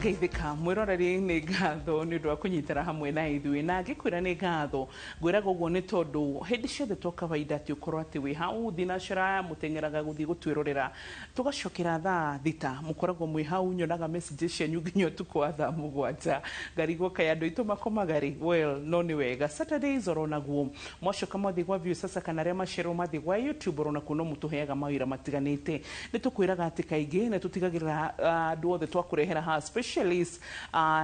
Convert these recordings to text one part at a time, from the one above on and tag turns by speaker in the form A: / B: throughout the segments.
A: geithika mwiroreri ni ngatho ni ndu akunyitira hamwe na ithui na ngikwira ni ngatho ngwira guguo ni tondu hindi ciothe tokawaida ati ukorwo ati wi hau thinacira mutengeraga guthii gutwirorera tugacokera thaa thita mukoragwo mwi hau nyonaga messages cianyu nginya utuku wa thaa mugwanja ngarigwo kai andu itu makomagari well no ni wega Saturdays oronaguo mwacoka mwathi gwa view sasa kana ria macero mathi gwa YouTube orona kuno mutuheaga mawira matiganite ni tukwiraga ati kaingi na tutigagirira andu othe twakurehera ha specialist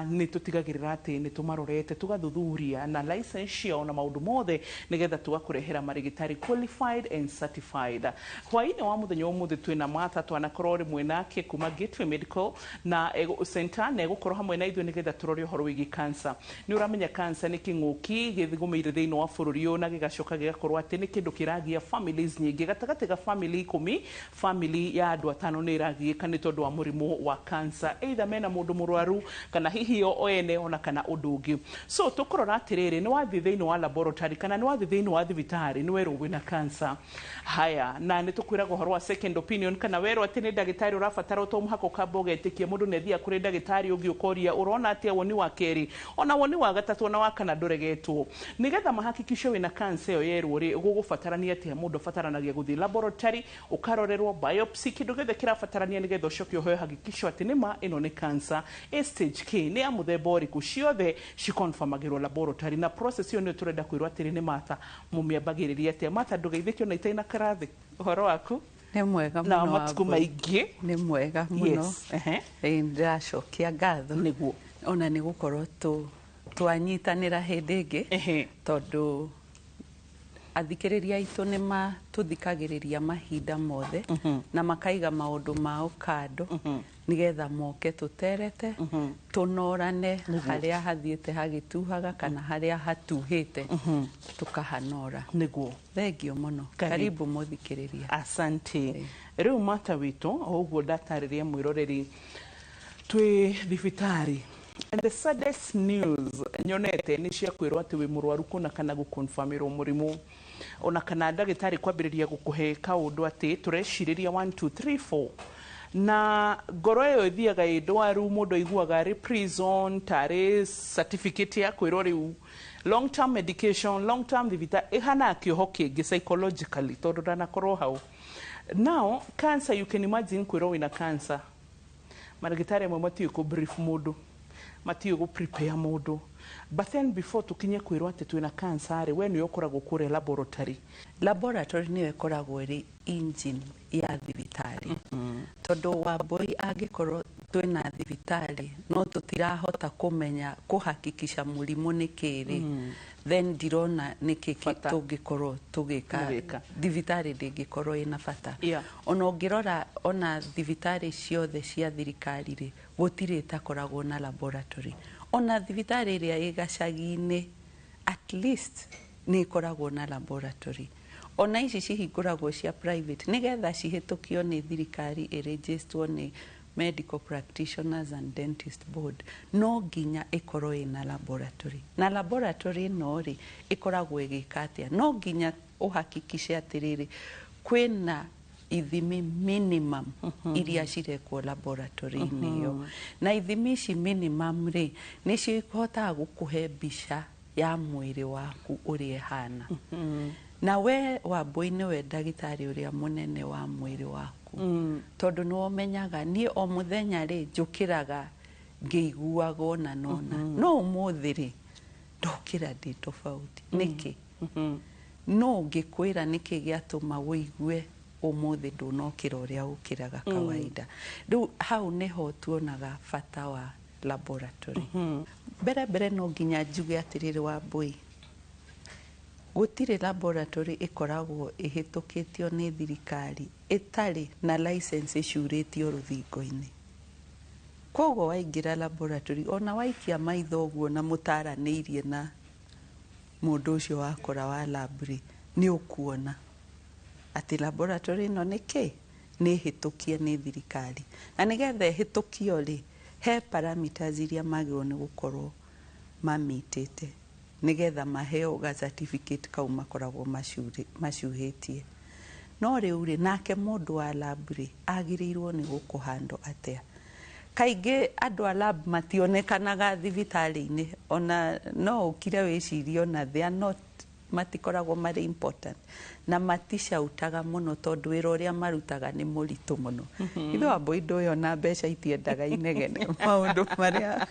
A: ni tutigagirira ati ni tumarorete tugathuthuria na license yao na maundu mothe nigetha tugakurehera marigitari qualified and certified. Hwaini wa muthenya umuthi twina Martha twanakorwo rimwe nake kuma Gateway Medical na center na gukorwo hamwe na ithuĩ nigetha turore uhoro wigi cancer. Ni uramenya cancer ni king'uki githigumeire thiini wa bururi uyu na gigacoka gigakorwo ati ni kindu kiragia families nyingi gatagati ga family 10 family ya andu atano ni iragiika ni tondu wa murimu wa cancer either mena mundu murwaru kana hihi o ene ona kana undu ungi. So tukurora atiriri ni wathi thiini wa laboratory kana ni wathi thiini wa thibitari ni weru wina cancer haya na ni tukwira guhoro wa second opinion kana weru ati ni ndagitari urabatara utomu hako kabo getikie mundu nethia kuri ndagitari ungi ukoria urona ati woni wa keri ona woni wa gatatu ona wa kana nduregetwo nigetha mahakikisho wina cancer yo yeru ri gugubatarania ati mundu bataranagia guthi laboratory ukarorerwo biopsy kindu githe kirabatarania nigetha ucoke uhoe hakikisho ati nima ino ni cancer stage K ni amuthemba uriku ciothe cikonfirmagirwo laboratory na process yo ni turenda kwirwo atiri ni Martha mumiambagiriria ati Martha ndugeithikio na itaina karathi uhoro waku
B: ni mwega muno
A: na matuku maingi
B: ni mwega muno ndiracokia ngatho
A: niguo
B: ona ni gukorwo twanyitanira hindi ingi tondu athikiriria itu ni matuthikagiriria mahinda mothe na makaiga maundu mao kando nigetha moke tuterete tunorane haria hathiete hagituhaga kana haria hatuhite tukahanora
A: niguo
B: thengio muno karibu muthikiriria
A: asante riu Martha witu uguo ndatariria mwiroreri twi thibitari. And the saddest news nyonete ni cia kwirwo ati wi murwaru kuna kana gukonfirmirwo murimu ona kana ndagitari kwambiriria gukuhe kaundu ati tureshiriria 1 2 3 4 na ngoro yo ithiaga indwaru mundu aiguaga reprison tare certificate ya kwirwo riu long term medication long term thibita ihana kioho kingi psychologically tondu ndanakorwo hau. Now cancer you can imagine kwirwo wina cancer marigitari amwe matiyo ku brief mundu matiyo go prepare mundu but then before tukinye kwirwo ati twina cancer we ni yokoragwo kure laboratory
B: ni yokoragwo ri engine ya thibitari tondu wa boy agikorwo twina thibitari no tutirahota kumenya kuhakikisha murimu ni kiri then dirona nikiki tungikorwo tugika thibitari ndingikorwo ina bata ona ngirora ona thibitari ciothe cia thirikari ri gutiri takoragwo na laboratory ona thibitari iria igacagi-ini at least ni ikoragwo na laboratory ona ici cihinguragwo cia private nigetha cihitukio ni thirikari iregistrwo ni Medical Practitioners and Dentist Board no nginya ikorwo ina laboratory na laboratory no ri ikoragwo igika atia no nginya uhakikishe atiriri kwina ithimi minimum iria cirekwo laboratory niyo na ithimi ici minimum ri nicio ikohotaga gukuhe mbica ya mwiri waku uria hana na we Wambui niwe ndagitari uria munene wa mwiri waku tondu no menyaga ni o muthenya ri njukiraga ngeiguaga na nona no umuthi ri ndokira ndi tofauti niki no ngikwira niki giatuma wigue umuthi ndunokira uria ukiraga kawaida riu hau niho tuonaga bata wa laboratory mbere no nginya njuge atiriri Wambui gutire laboratory ikoragwo ihitukitio ni thirikari itari na license icurĩtio ruthingo-ini koguo waingira laboratory ona waikia maitho guo na mutaranĩirie na mundu ucio wakora wa labri ni ukuona ati laboratory no niki ni hitukie ni thirikari na nigetha hitukio ri he parameters iria magirwo ni gukorwo mamitete nigetha maheo ga certificate kau makoragwo macuhitie no riu ri nake mundu wa labri agirirwo ni gukuhando atia kaingĩ andũ a lab mationekanaga thibitarĩ-inĩ, ona no ũkire wĩcirie na they are not, matikoragwo marĩ important, na maticautaga mũno tondũ wĩra ũrĩa marutaga nĩ mũritũ mũno. Ithuĩ Wambui ndũĩ ona mbeca itiendaga inegene maũndũ marĩa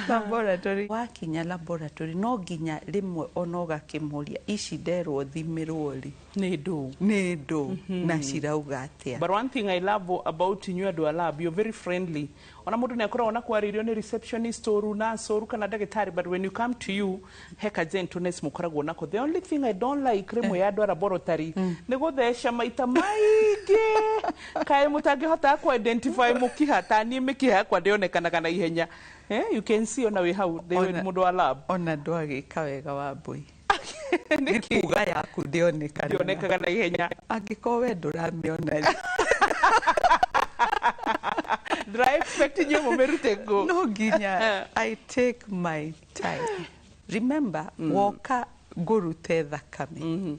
B: laboratory. Wakinya laboratory no nginya rĩmwe ona ũgakĩmũria ici nderwo thimĩrwo rĩ nĩ ndũ na cirauga atĩa.
A: But one thing I love about you and your lab, you're very friendly. Ona mũndũ nĩ akoragwo na kwarĩrio nĩ receptionist oru nurse oru kana ndagĩtarĩ, but when you come to you heka gentleness mũkoragwo nako. The only thing I don't like rĩmwe ya andũ a laboratory nĩ gũtheca maita maingĩ kaĩ mũtangĩhota ku identify mũkiha ta niĩ mĩkiha yakwa ndĩonekanaga na ihenya. You can see ona wĩ hau mũndũ wa lab.
B: Ona ndwagĩka wega Wambui. Nĩ kuga yaku ndĩonekaga
A: na ihenya.
B: Angĩkorwo we ndũramĩona
A: do I expect you mũmerute go?
B: No nginya I take my time. Remember woka ngũrute thakame.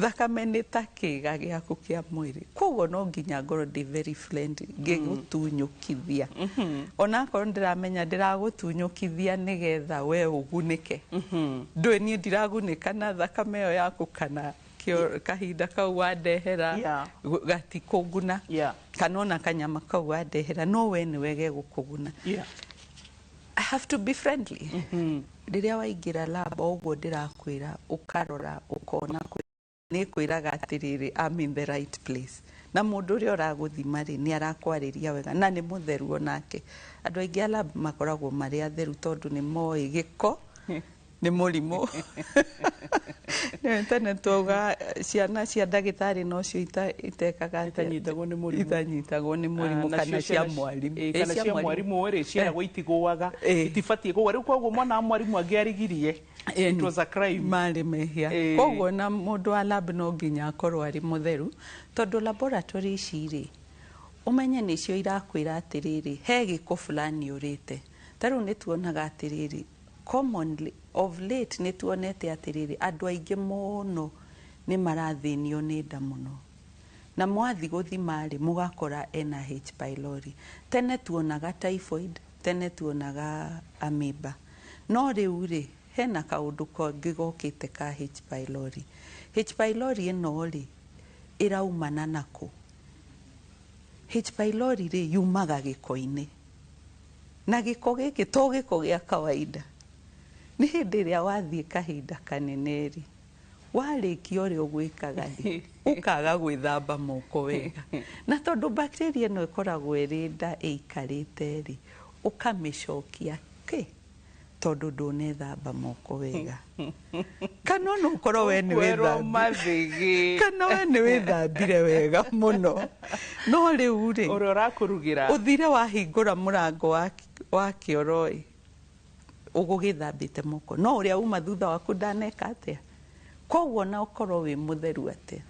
B: Thakame nĩ ta kĩga gĩaku kĩa mwĩrĩ, koguo no nginya ngorwo ndĩ very friendly ngĩgũtunyũkithia. Ona akorwo ndĩramenya ndĩragũtunyũkithia nĩgetha we ũgunĩke, ndũĩ niĩ ndiragunĩka na thakame ĩyo yaku kana kahinda kau wandehera gatikũguna, kana ona kanyama kau wandehera no we nĩwe gegũkũguna. I have to be friendly. Rĩrĩa waingĩra lab ũguo ndĩrakwĩra ũkarora ũkona nĩ kwĩraga atĩrĩrĩ I'm in the right place, na mũndũ ũrĩa ũragũthima rĩ nĩ arakwarĩria wega na nĩ mũtheru onake. Andũ aingĩ a lab makoragwo marĩ atheru tondũ nĩ moĩ gĩko nĩ mũrimũ. Tene tuoga ciana cia ndagĩtarĩ nocio itekaga
A: itanyitagwo nĩ mũrimũ
B: kana cia mwarimũ.
A: Kana cia mwarimũ rĩ ciaragwo itigũaga itibatiĩ kũgwa. Rĩu koguo mwana wa mwarimũ angĩarigirie it was a crime.
B: Marĩ mehia. Koguo na mũndũ wa lab no nginya akorwo arĩ mũtheru tondũ laboratory ici rĩ ũmenye nĩcio irakwĩra atĩrĩrĩ he gĩko fulani ũrĩte. Tarĩu nĩ tuonaga atĩrĩrĩ commonly of late nĩ tuonete atĩrĩrĩ andũ aingĩ mũno nĩ marathĩnio nĩ nda mũno, na mwathi gũthima rĩ mũgakora ena H pylori. Tene tuonaga typhoid, tene tuonaga amoeba, no rĩu rĩ hena kaũndũ kangĩ gokĩte ka H pylori. H pylori ĩno rĩ ĩraumana nako. H pylori rĩ yumaga gĩko-inĩ, na gĩko gĩkĩ to gĩko gĩa kawaida. Nĩ hĩndĩ ĩrĩa wathiĩ kahinda kanene rĩ warĩkia ũrĩa ũgwĩkaga rĩ ũkaga gwĩthamba moko wega, na tondũ bacteria ĩno ĩkoragwo ĩrĩ nda ĩikarĩte rĩ ũkamĩcokia tondũ ndũnethamba moko wega. Kana no ũkorwo we nĩ wĩthambire, kana we nĩ wĩthambire wega mũno, no rĩu rĩ
A: ũrĩa ũrakũrugĩra
B: ũthire wahingũra mũrango wa kĩoro ĩ ũgũgĩthambĩte moko, no ũrĩa uma thutha waku ndaneka atĩa. Koguo na ũkorwo wĩ mũtheru atĩa.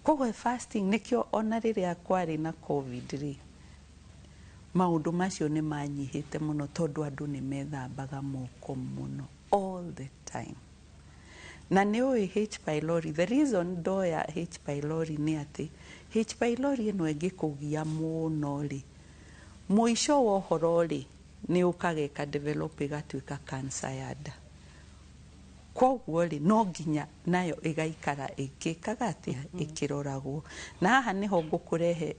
B: Koguo fasting nĩkĩo ona rĩrĩa kwarĩ na COVID rĩ maũndũ macio nĩ manyihĩte mũno tondũ andũ nĩ methambaga moko mũno all the time. Na nĩ ũĩ H pylori, the reason ndoya H pylori nĩ atĩ H pylori ĩno ĩngĩkũgia mũno rĩ mũico wa ũhoro rĩ nĩ ũkaga ĩkadevelop ĩgatuĩka cancer ya nda. Koguo rĩ no nginya nayo ĩgaikara ĩkĩkaga atĩa ĩkĩroragwo. Na haha nĩho ngũkũrehe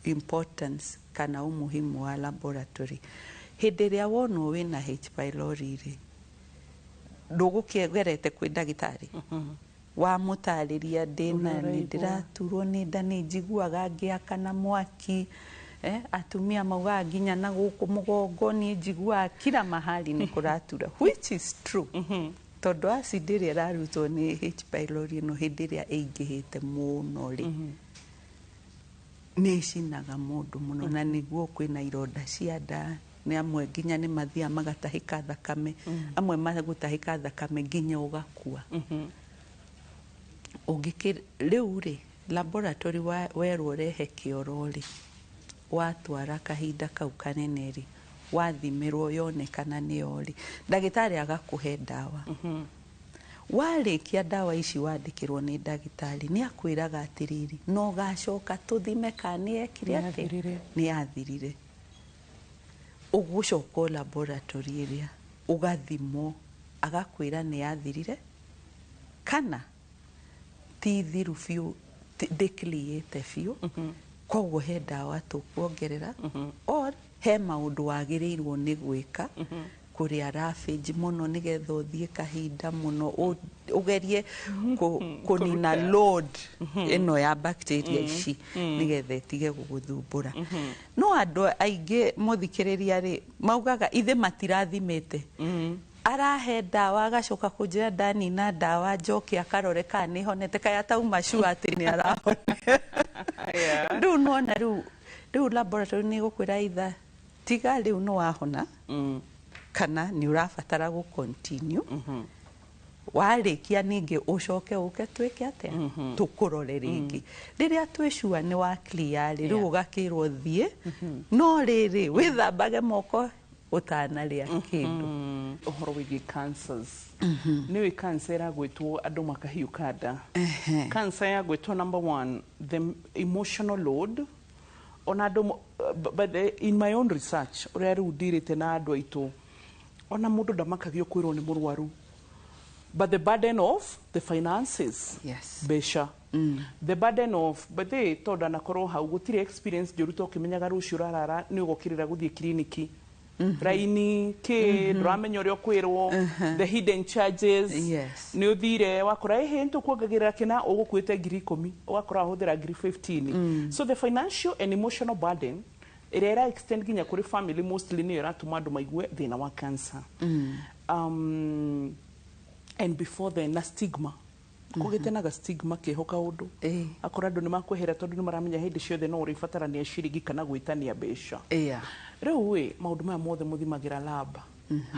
B: importance kana umuhimu wa laboratory. Hĩndĩ ĩrĩa wonwo wĩna H pylori rĩ ndũgũkĩgerete kwĩ ndagĩtarĩ wamũtarĩria ndĩna nĩ ndĩraturwo nĩ nda nĩ njiguaga ngĩakana mwaki, atumia maugaga nginya na gũkũ mũgongo nĩ njiguaga kila mahali nĩ kũratura, which is true. Tondũ acid ĩrĩa ĩrarutwo nĩ H pylori ĩno hĩndĩ ĩrĩa ĩingĩhĩte mũno rĩ nĩ ĩcinaga mũndũ mũno, na nĩguo kwĩna ironda cia nda, nĩ amwe nginya nĩ mathiaga magatahĩka thakame, amwe magũtahĩka thakame nginya ũgakua. Rĩu rĩ laboratory werwo ũrehe kĩoro rĩ watwara kahinda kau kanene rĩ wathimĩrwo yonekana nĩyo rĩ ndagĩtarĩ agakũhe ndawa. warĩkia ndawa ici wandĩkĩrwo nĩ ndagĩtarĩ nĩ akwĩraga atĩrĩrĩ no gacoka tũthime kana nĩ ekire atĩ nĩ yathirire. Ũgũcoka laboratory ĩrĩa ũgathimwo agakwĩra nĩ yathirire kana ti thiru biũ ndĩclearĩte biũ koguo he ndawa tũkuongerera or he maũndũ wagĩrĩirwo nĩ gwĩka kũrĩa ravage mũno nĩgetha ũthiĩ kahinda mũno ũgerie kũnina load ĩno ya bacteria ici nĩgetha ĩtige gũgũthumbũra. No andũ aingĩ mũthikĩrĩria rĩ maugaga ithe matirathimĩte arahe ndawa agacoka kũnjĩra ndanina ndawa njoke akarore kana nĩ honete kaya atauma sure atĩ nĩ arahona. Rĩu nona rĩu laboratory nĩ gũkwĩra itha tiga rĩu no wahona kana nĩ ũrabatara gũ continue warĩkia ningĩ ũcoke ũke twĩke atĩa tũkũrore rĩngĩ rĩrĩa twĩ sure nĩ wa clear rĩu ũgakĩrwo thiĩ no rĩrĩ wĩthambage moko ũtanarĩa kĩndũ.
A: Ũhoro wĩgiĩ cancers nĩwĩ cancer ĩragwĩtwo andũ makahiũka nda. Cancer yagwĩtwo number 1 the emotional load ona andũ but in my own research ũrĩa rĩu ndirĩte na andũ aitũ ona mũndũ ndamakagio kwĩrwo nĩ mũrwaru but the burden of the finances mbeca the burden of but they tonda nakorwo hau gũtirĩ experience njũru to ũkĩmenyaga rũciũ ũrarara nĩ ũgũkĩrĩra gũthiĩ kiriniki raini kĩ ndũramenya ũrĩa ũkwĩrwo the hidden charges nĩ ũthire wakora nĩ tũkuongagĩrĩra kĩna ũgũkuĩte 10,000 ũgakora ahũthĩra 15,000 so the financial and emotional burden ĩrĩa ĩra extend nginya kũrĩ family mostly nĩyo ĩratũma andũ maigue thĩna wa cancer. And before then na stigma kũgĩte naga stigma kĩho kaũndũ akora andũ nĩ makwehera tondũ nĩ maramenya hĩndĩ ciothe no ũrĩbatarania ciringi kana gwĩtania mbeca. Rĩu maũndũ maya mothe mũthimagĩra lab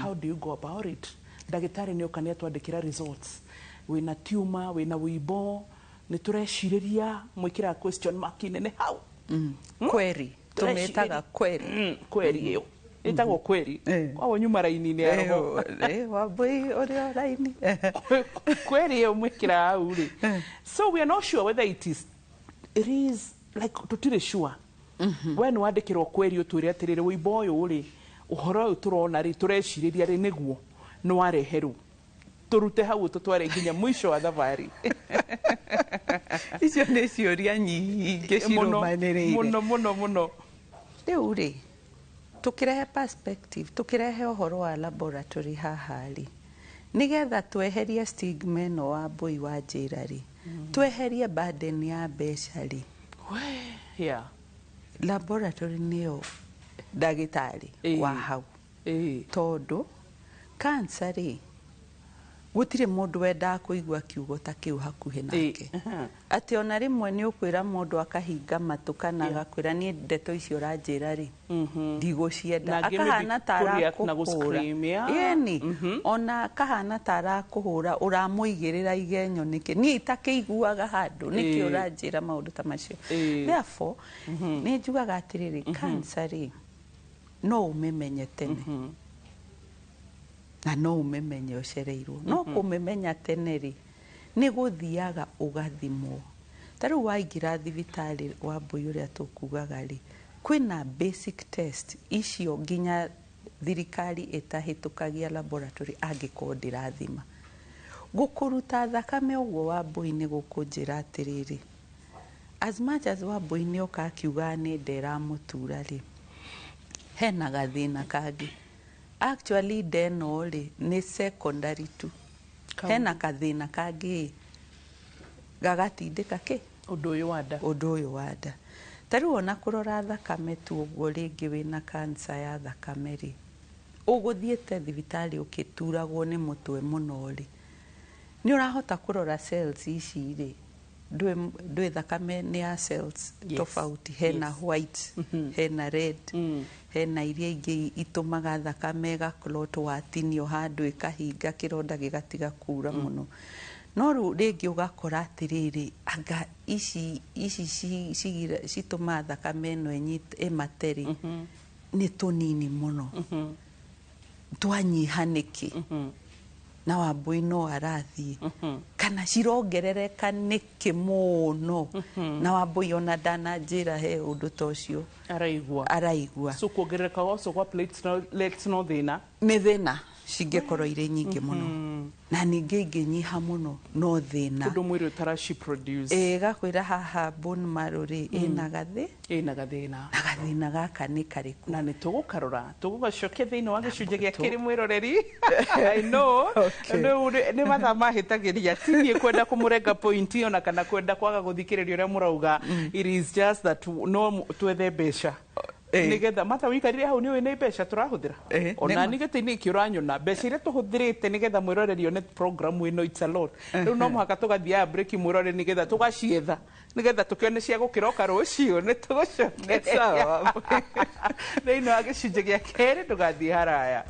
A: how do you go about it? Ndagĩtarĩ nĩ oka nĩ atwandĩkĩra results wĩna tumor wĩna wĩimbo nĩ tũrecirĩria mwĩkĩra question mark nene hau
B: query tumĩtaga query
A: ĩyo ĩtagwo query kwao nyuma raini-inĩ ya roho
B: Wambui ũrĩa raini
A: query ĩyo mwĩkĩra hau rĩ so we are not sure whether it is like tũtirĩ sure we nĩ wandĩkĩrwo query ũtwĩre atĩrĩrĩ wĩimbo ũyũ rĩ ũhoro ũyũ tũrona rĩ tũrecirĩria rĩ nĩguo nĩ wareherwo tũrute hau tũtware nginya mũico wa thabarĩ.
B: Icio nĩ ciũria nyingĩ cirũmanĩrĩire
A: mũno.
B: Rĩu rĩ tũkĩrehe perspective tũkĩrehe ũhoro wa laboratory haha rĩ nĩgetha tweherie stigma ĩno wa Wambui wa njĩra rĩ tweherie burden ya mbeca rĩ laboratory nĩyo ndagĩtarĩ wa hau tondũ cancer rĩ gũtirĩ mũndũ wendaga kũigua kiugo ta kĩu hakuhĩ nake atĩ ona rĩmwe nĩ ũkwĩra mũndũ akahinga matũ kana agakwĩra niĩ ndeto icio ũranjĩra rĩ ndigũcienda akahana ta arakũhũra yeni ona akahana ta arakũhũra ũramũigĩrĩra igenyo nĩkĩ niĩ itakĩiguaga handũ nĩkĩ ũranjĩra maũndũ ta macio. Therefore nĩ njugaga atĩrĩrĩ cancer rĩ no ũmĩmenye tene na no ũmĩmenye ũcereirwo no kũmĩmenya tene rĩ nĩ gũthiaga ũgathimwo. Ta rĩu waingĩra thibitarĩ Wambui ũrĩa tũkugaga rĩ kwĩna basic test icio nginya thirikari ĩtahĩtũkagia laboratory angĩkorwo ndĩrathima gũkũruta thakame ũguo Wambui nĩ gũkũnjĩra atĩrĩrĩ as much as Wambui nĩ oka akiuga nĩ nda ĩramũtura rĩ hena gathĩna kangĩ actually nda ĩno rĩ nĩ secondary tu hena kathĩna kangĩ gagatindĩka ũndũ ũyũ wa nda. Ta rĩu ona kũrora thakame tu ũguo rĩngĩ wĩna cancer ya thakame rĩ ũgũthiĩte thibitarĩ ũkĩturagwo nĩ mũtwe mũno rĩ nĩ ũrahota kũrora cells ici rĩ ndwĩ thakame nĩ ya cells tofauti hena white hena red hena iria ingĩ itũmaga thakame ĩgakorwo watinio handũ ĩkahinga kĩronda gĩgatiga kura mũno no rĩngĩ ũgakora atĩrĩrĩ anga ici citũmaga thakame ĩno ĩmaterĩ nĩ tũnini mũno twanyiha nĩkĩ na Wambui no arathie kana cirongerereka niki muno na Wambui ona ndananjira he undu tocio araigua
A: so kuongerereka goco kwa plates no thina
B: ni thina cingekorwo ire nyingi muno na ningi inginyiha muno no thina
A: undu mwiri utarashi produce
B: gakwira haha bone marrow ri ina gathi
A: ina gathina
B: na gathina gaka ni kariku
A: na ni tugukarora tugugacokia thiini wa gicunje gia kiri mwiroreri I know ni mathaa mahitagiria tinie kwenda kumurenga point ona kana kwenda kwaga guthikiriria uria murauga it is just that no twethe mbeca nigetha matha wikarire hau ni we ni mbeca turahuthira ona nigete-ini ki uranyona mbeca iria tuhuthirite nigetha mwiroreri one program ino it's a lot riu no muhaka tugathia break mwiroreri nigetha tugacietha nigetha tukione cia gukiroka rucio ni tugucokeria thiini wa gicunje gia keri tugathie haraya.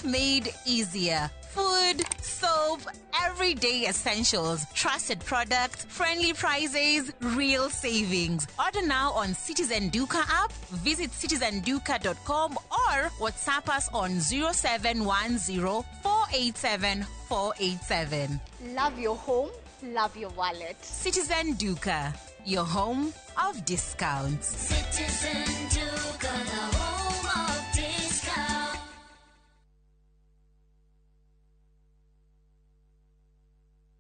C: Made easier. Food, soap, everyday essentials, trusted products, friendly prices, real savings. Order now on Citizen Duka app, visit citizenduka.com or WhatsApp us on 0710 487 487.
D: Love your home, love your wallet.
C: Citizen Duka, your home of discounts.
E: Citizen Duka, the home of discounts.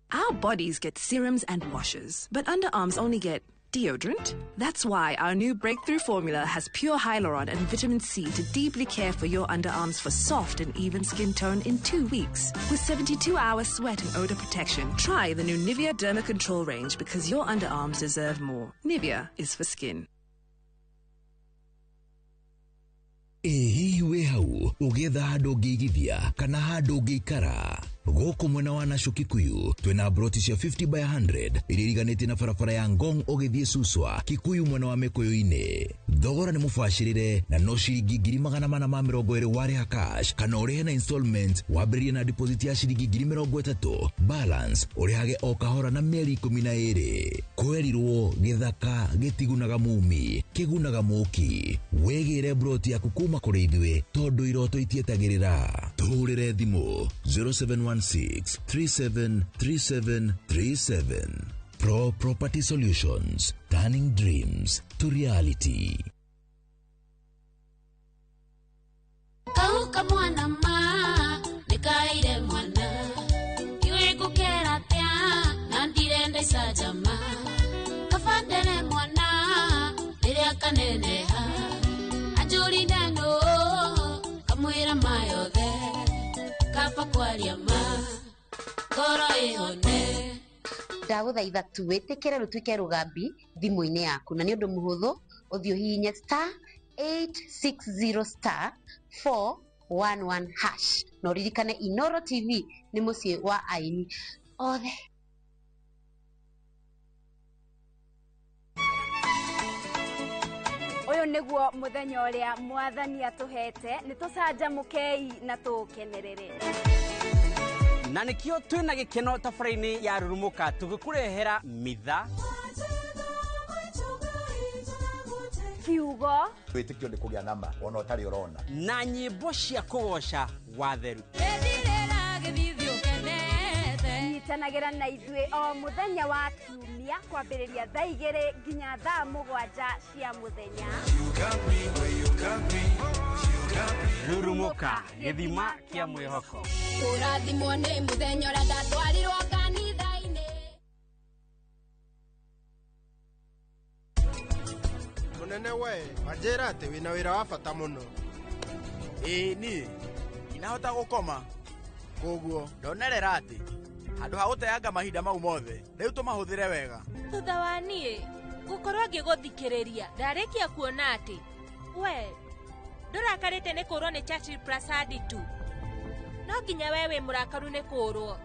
F: Our bodies get serums and washes, but underarms only get deodorant. That's why our new breakthrough formula has pure hyaluron and vitamin C to deeply care for your underarms for soft and even skin tone in 2 weeks. With 72-hour sweat and odor protection, try the new Nivea Derma Control range because your underarms deserve more. Nivea is for skin.
G: Hihi we hau ugetha handu ngigithia kana handu ngikara goko mwena wa Naco Kikuyu twina broti cia 50 by 100 iririganite na barabara ya Ngong ugithie Suswa Kikuyu mwena wa Mikuyu-ini. Thogora ni mubashirire na no ciringi 420 wariha cash kana urihe na installment wambiririe na deposit ya ciringi 30 balance urihage o kahora na mieri 12. Kwerirwo githaka gitigunaga mumi kigunaga muki wegire broti ya kukuma kuri ithwe tondu iroto itietagirira. Tuhurire thimu 0716373737. Pro Property Solutions, turning dreams to reality.
E: Kauka mwana ma nikaire mwana iwe gukera tia na ndirenda isajama kafandere mwana iria kaneneha ajuri ndano kamwira mayothe kapa kwaria ma goro ihone.
H: Ndaguthaitha tu witikire rutwike rugambi thimu-ini yaku na ni undu muhuthu uthio hihinya *860*411# no ririkane Inoro TV ni mucii wa aini othe.
D: Uyu niguo muthenya uria mwathani atuhete ni tucanjamukei na tukenerere
I: na nikio twina gikeno tafaraini ya Rurumuka tugikurehera mitha
D: kiugo
J: witikio ni kugia nama ona utari urona
I: na nyimbo cia kugoca watheru
D: nitanagira na ithue o muthenya wa kiumia kwambiriria thaa 2 nginya thaa 7 cia muthenya.
I: Rurumuka githima kia mwihoko
E: urathimwo ni muthenya uria ndatwarirwo kanitha-ini.
K: Munene we wajera ati wina wira wa bata muno.
L: Ni inahota gukoma
K: koguo
L: ndonerera ati handu ha guteanga mahinda mau mothe riu tumahuthire wega.
M: Thutha wa nie gukorwo ngiguthikiriria ndarikia kuona ati we ndurakarite ni kurwo ni Churchill Prasad tu no nginya wewe murakaru ni kurwo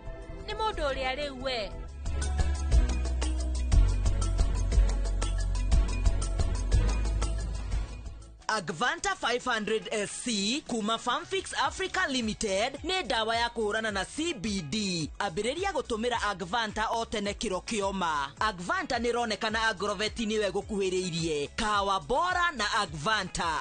M: ni mundu uria riu we
N: Agvanta 500SC kuma Farmfix Africa Limited nĩ ndawa ya kũhũrana na CBD. Ambĩrĩria gũtũmĩra Agvanta o tene kĩro kĩoma. Agvanta nĩ ronekana Agrovet-inĩ we gũkuhĩrĩirie. Kawa bora na Agvanta.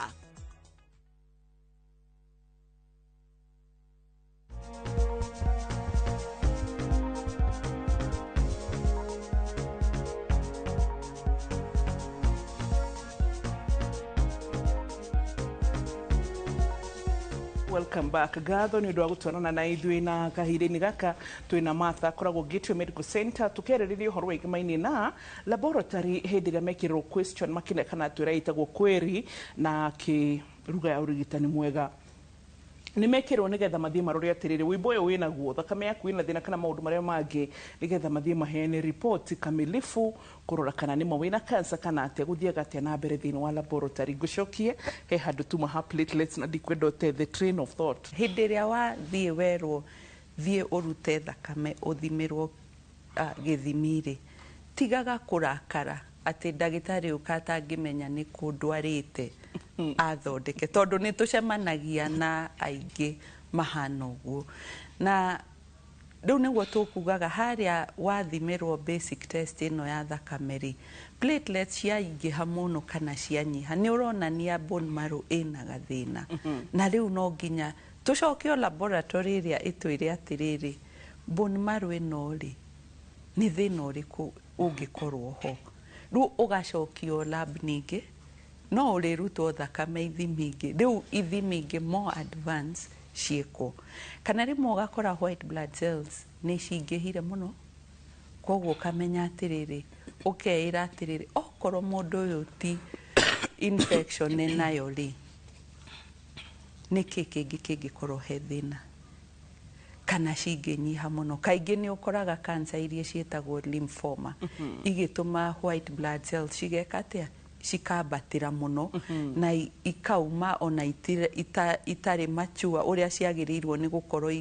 A: Welcome back. Gatho ni ndu agutwarana na ithui na kahire-ini gaka twina Martha koragwo Gateway Medical Center tukereririe uhoro wa igimaini na laboratory hindi ria mekirwo question makinekana twira itagwo query na kiruga ya urigitani mwega ni mekirwo nigetha mathie marori atiriri wimbo uyu wina guo thakame yaku ina thina kana maundu maria mangi nigetha mathie maheane report kamilifu kurora kana ni mawina cancer kana atia guthie gatia na mbere thini wa laboratory gucokie he handu tuma ha platelets na dikwedote the train of thought
B: hindi ria wa thie werwo thie urute thakame uthimirwo githimiri tigaga kurakara ati ndagitari ukata ngimenya ni kundwarite athondeke tondu ni tucemanagia na aingi mahana uguo na riu niguo tukugaga haria wathimirwo basic test ino ya thakameri platelets ciaingĩha mũno kana cianyiha ni uronania bone marrow ina gathina na riu no nginya tucokio laboratory iria itwire atiriri bone marrow ino ri ni thina uriku ungikorwo ho riu ugacokio lab ningi no urirutwo thakame ithimi ingi riu ithimi ingi more advanced cieko kana rimwe ugakora white blood cells ni cingihire muno koguo kamenya atiriri ukeira atiriri okorwo mundu uyu ti infection enayo ri niki kingikorwo he thina kana cinginyiha muno kaingi ni ukoraga cancer iria cietagwo lymphoma igituma white blood cells cigekatia cikabatira muno na ikauma ona itari machua uria ciagirirwo ni gukorwo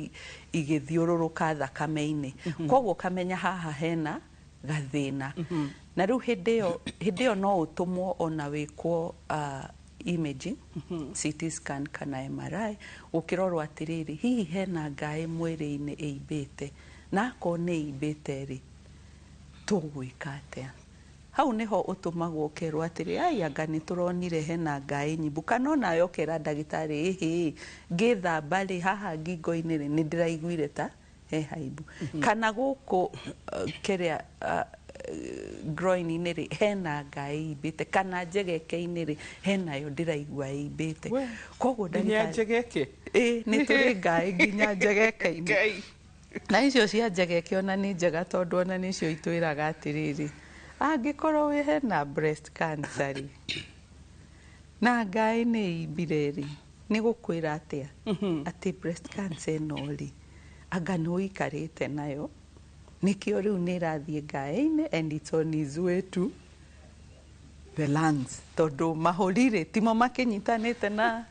B: igithiururuka thakame-ini koguo kamenya haha hena gathina na riu hindi iyo no utumwo ona wikwo imaging CT scan kana MRI ukirorwo atiriri hihi hena ngai mwiri-ini iibite na ko ni iibite ri tugwika atia hau niho utumagwo ukerwo atiri anga ni turonire hena ngai nyimbu kana ona yokera ndagitari ihi ngithamba ri haha ngingo-ini ri ni ndiraiguire ta he haibu kana guku keria groin-ini ri hena ngai ibite kana njegeke-ini ri hena yo ndiraigua ibite koguo ndagitari
A: njegeke
B: ni turi ngai nginya njegeke-ini na icio cia njegeke ona ni njega tondu ona nicio itwiraga atiriri angikorwo wi hena breast cancer na ngai ni ibireri ni gukwira atia ati breast cancer no ri anga no ikarite nayo nikio riu ni rathie ngai-ini and it's on his way to the lungs tondu mahurire timo makinyitanite na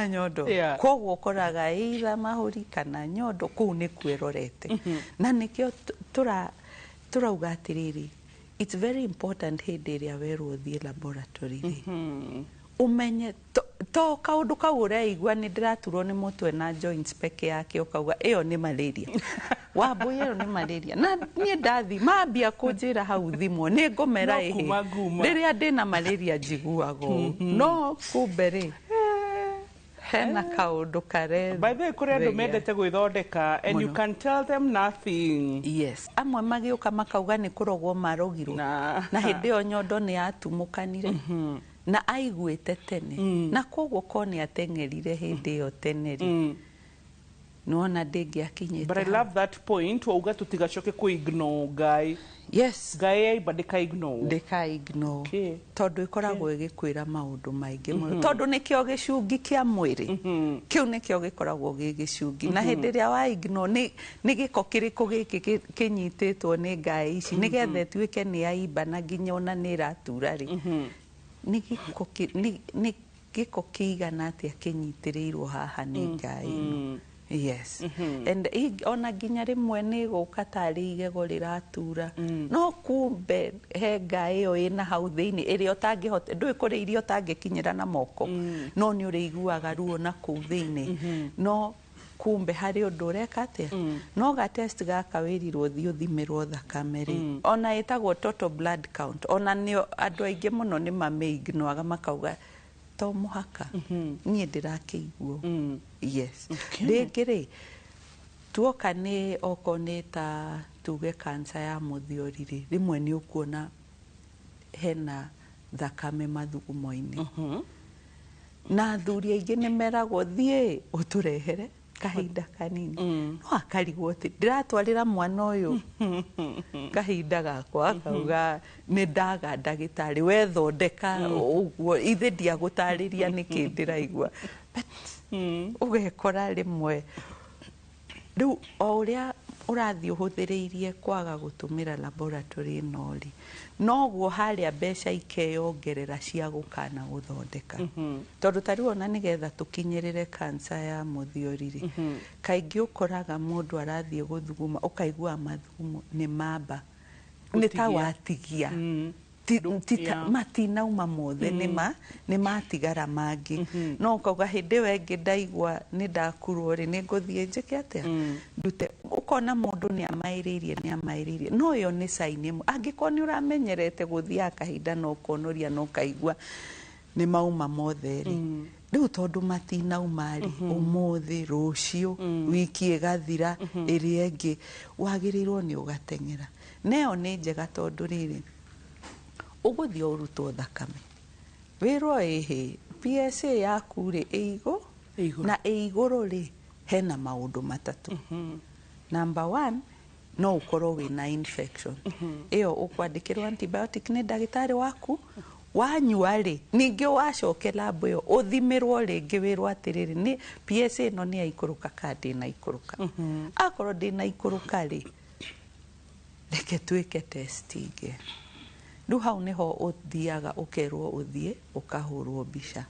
B: nyondo koguo ukoraga ira mahuri kana nyondo kuu ni kwirorete na nikio turauga atiriri it's very important hindi iria werwo thie laboratory umenye to kaundu kau ureigua ni ndiraturwo ni mutwe na joints peke yake ukauga iyo ni malaria wambui iyo ni malaria na nie ndathi mambia kunjira hau thimo ni ngumera ihi riria ndina malaria njiguago no kumbere hena kaundu kare
A: by the way kuri andu mendete gwithondeka and you can tell them nothing
B: yes amwe magiuka makauga ni kurogwo marogirwo na hindi iyo nyondo ni atumukanire na aiguite tene na koguo koni atengerire hindi iyo teneri nuona ndingi akinyite
A: but I love that point wauga tutigacoke ku ignore guy
B: yes
A: guy but
B: deka ignore tondu ikoragwo igikwira maundu maingi muno tondu nikio gicungi kia mwiri kiu nikio gikoragwo gigicungi na hindi ria wa ignore ni giko kiriku giki kinyititwo ni ngai ici nigetha tuike ni aimba na nginya ona ni ratura ri ni giko kiigana atia kinyitirirwo haha ni ngai Yes. And ona nginya rimwe ni guka tari igego riratura no kumbe he ngai iyo ina hau thiini iri utangihota ndui kuri irio utangikinyira na moko no ni uriguaga ruo na kuu thiini no kumbe hari undu ureka atia no ga test gaka wirirwo thi uthimirwo thakame ri ona itagwo total blood count ona ni andu aingi muno ni mameignwaga makauga to muhaka nie ndirakeiguo yes rĩngĩ tuoka nĩ oko nĩ ta tuge kansa ya mũthiori rĩmwe nĩ ũkuona hena thakame mathugumo-inĩ na athuri aingĩ nĩ meragwo thiĩ ũtũrehere kahinda kanini no akarigwo atĩ ndiratwarĩra mwana ũyũ kahinda gakwa akauga nĩ ndaga ndagĩtarĩ wethondeka ũguo ithe ndiagũtarĩria nĩkĩ ndĩraigua ũgekora rĩmwe rĩu o ũrĩa ũrathiĩ ũhũthĩrĩirie kwaga gũtũmĩra laboratory ĩno-rĩ noguo harĩa mbeca ikeyongerera cia gũkana gũthondeka tondũ ta rĩu ona nĩgetha tũkinyĩrĩre kansa ya mũthiori-rĩ kaingĩ ũkoraga mũndũ arathiĩ gũthuguma ũkaigua mathugumo nĩ mamba nĩ ta watigia matinauma mothe nĩ matigara mangĩ no ũkauga hĩndĩ ĩyo ĩngĩ ndaigua nĩ ndakurwo-rĩ nĩ ngũthiĩ njĩke atĩa ndute ũkona mũndũ nĩ amaĩrĩirie no ĩyo nĩ sign ĩmwe angĩkorwo nĩ ũramenyerete gũthiaga kahinda na ũkonoria na ũkaigua nĩ mauma mothe-rĩ rĩu tondũ matinauma-rĩ ũmũthĩ rũciũ wiki ĩgathira ĩrĩa ĩngĩ wagĩrĩirwo nĩ ũgateng'era na ĩyo nĩ njega tondũ rĩrĩ ũgũthiĩ ũrutwo thakame wĩrwo ĩhĩ PSA yaku-rĩ na igũrũ-rĩ hena maũndũ matatũ number 1 no ũkorwo wĩna infection ĩyo ũkwandĩkĩrwo antibiotic nĩ ndagĩtarĩ waku wanyua-rĩ ningĩ wacoke lab ĩyo ũthimĩrwo rĩngĩ wĩrwo atĩrĩrĩ nĩ PSA ĩno nĩ yaikũrũka ka ndĩnaikũrũka akorwo ndĩnaikũrũka-rĩ reke twĩke test ingĩ rĩu hau nĩho ũthiaga ũkerwo ũthiĩ ũkahũrwo mbica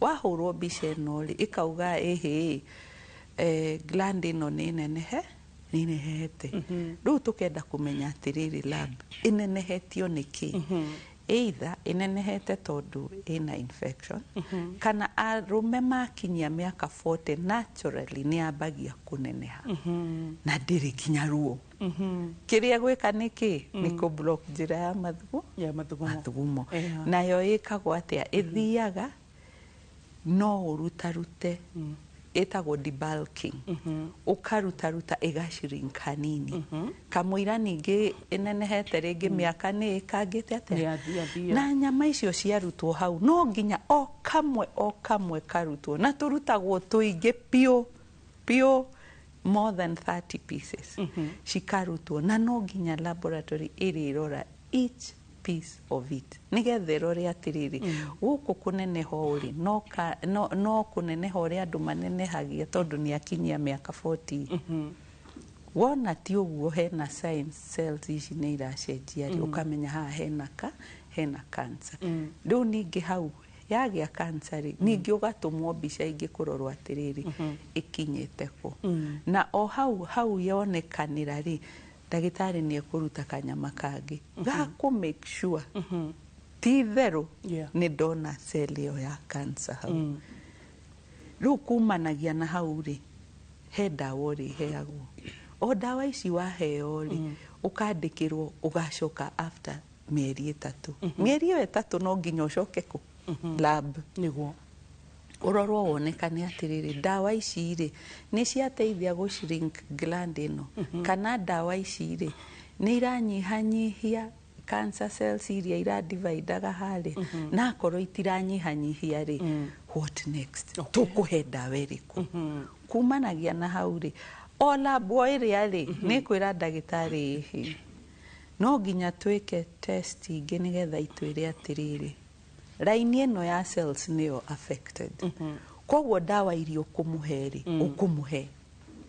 B: wahũrwo mbica ĩno-rĩ ĩkauga ĩhĩ gland ĩno nĩ nenehete rĩu tũkenda kũmenya atĩrĩrĩ lab ĩnenehetio nĩkĩ either ĩnenehete tondũ ĩna infection kana arũme makinyia mĩaka 40 naturally nĩ ambagia kũneneha na ndĩrĩ kinya ruo kĩrĩa gwĩka nĩkĩ nĩ kũ-block njĩra ya mathugumo nayo ĩkagwo atĩa ĩthiaga no ũrutarute ĩtagwo debulking ũkarutaruta ĩga-shrink hanini kamũira ningĩ ĩnenehete rĩngĩ mĩaka nĩ ĩkangĩte atĩa na nyama icio ciarutwo hau no nginya o kamwe karutwo na tũrutagwo tũingĩ piũ more than 30 pieces cikarutwo na no nginya laboratory ĩrĩrora each piece of it nigetha ĩrore atĩrĩrĩ gũkũ kũneneha ũrĩ no kũneneha ũrĩa andũ manenehagia tondũ nĩ akinyia mĩaka 40 wona ti ũguo hena signs cells ici nĩ iracenjia ũkamenya haha hena cancer rĩu ningĩ hau yagĩa cancer rĩ ningĩ ũgatũmwo mbica ingĩ kũrorwo atĩrĩrĩ ĩkinyĩte kũ na o hau yonekanĩra rĩ ndagĩtarĩ nĩ ekũruta kanyama kangĩ ga make sure ti itherũ nĩ ndona cell ĩyo ya cancer hau rĩu kumanagia na hau rĩ he ndawa ũrĩheagwo o ndawa ici waheo-rĩ ũkandĩkĩrwo ũgacoka after mĩeri 3 mĩeri ĩyo 3 no nginya ũcoke kũ lab nĩguo ũrorwo wonekane atĩrĩrĩ ndawa ici-rĩ nĩ ciateithia gũ-shrink gland ĩno kana ndawa ici-rĩ nĩ iranyihanyihia cancer cells iria iradividaga harĩ na akorwo itiranyihanyihia-rĩ what next tũkũhe ndawa ĩrĩkũ kumanagia na hau-rĩ o lab ĩrĩa-rĩ nĩ kwĩra ndagĩtarĩ ĩhĩ no nginya twĩke test ingĩ nĩgetha itwĩre atĩrĩrĩ raini ĩno ya cells nĩyo affected koguo ndawa iria ũkũmũhe-rĩ ũkũmũhe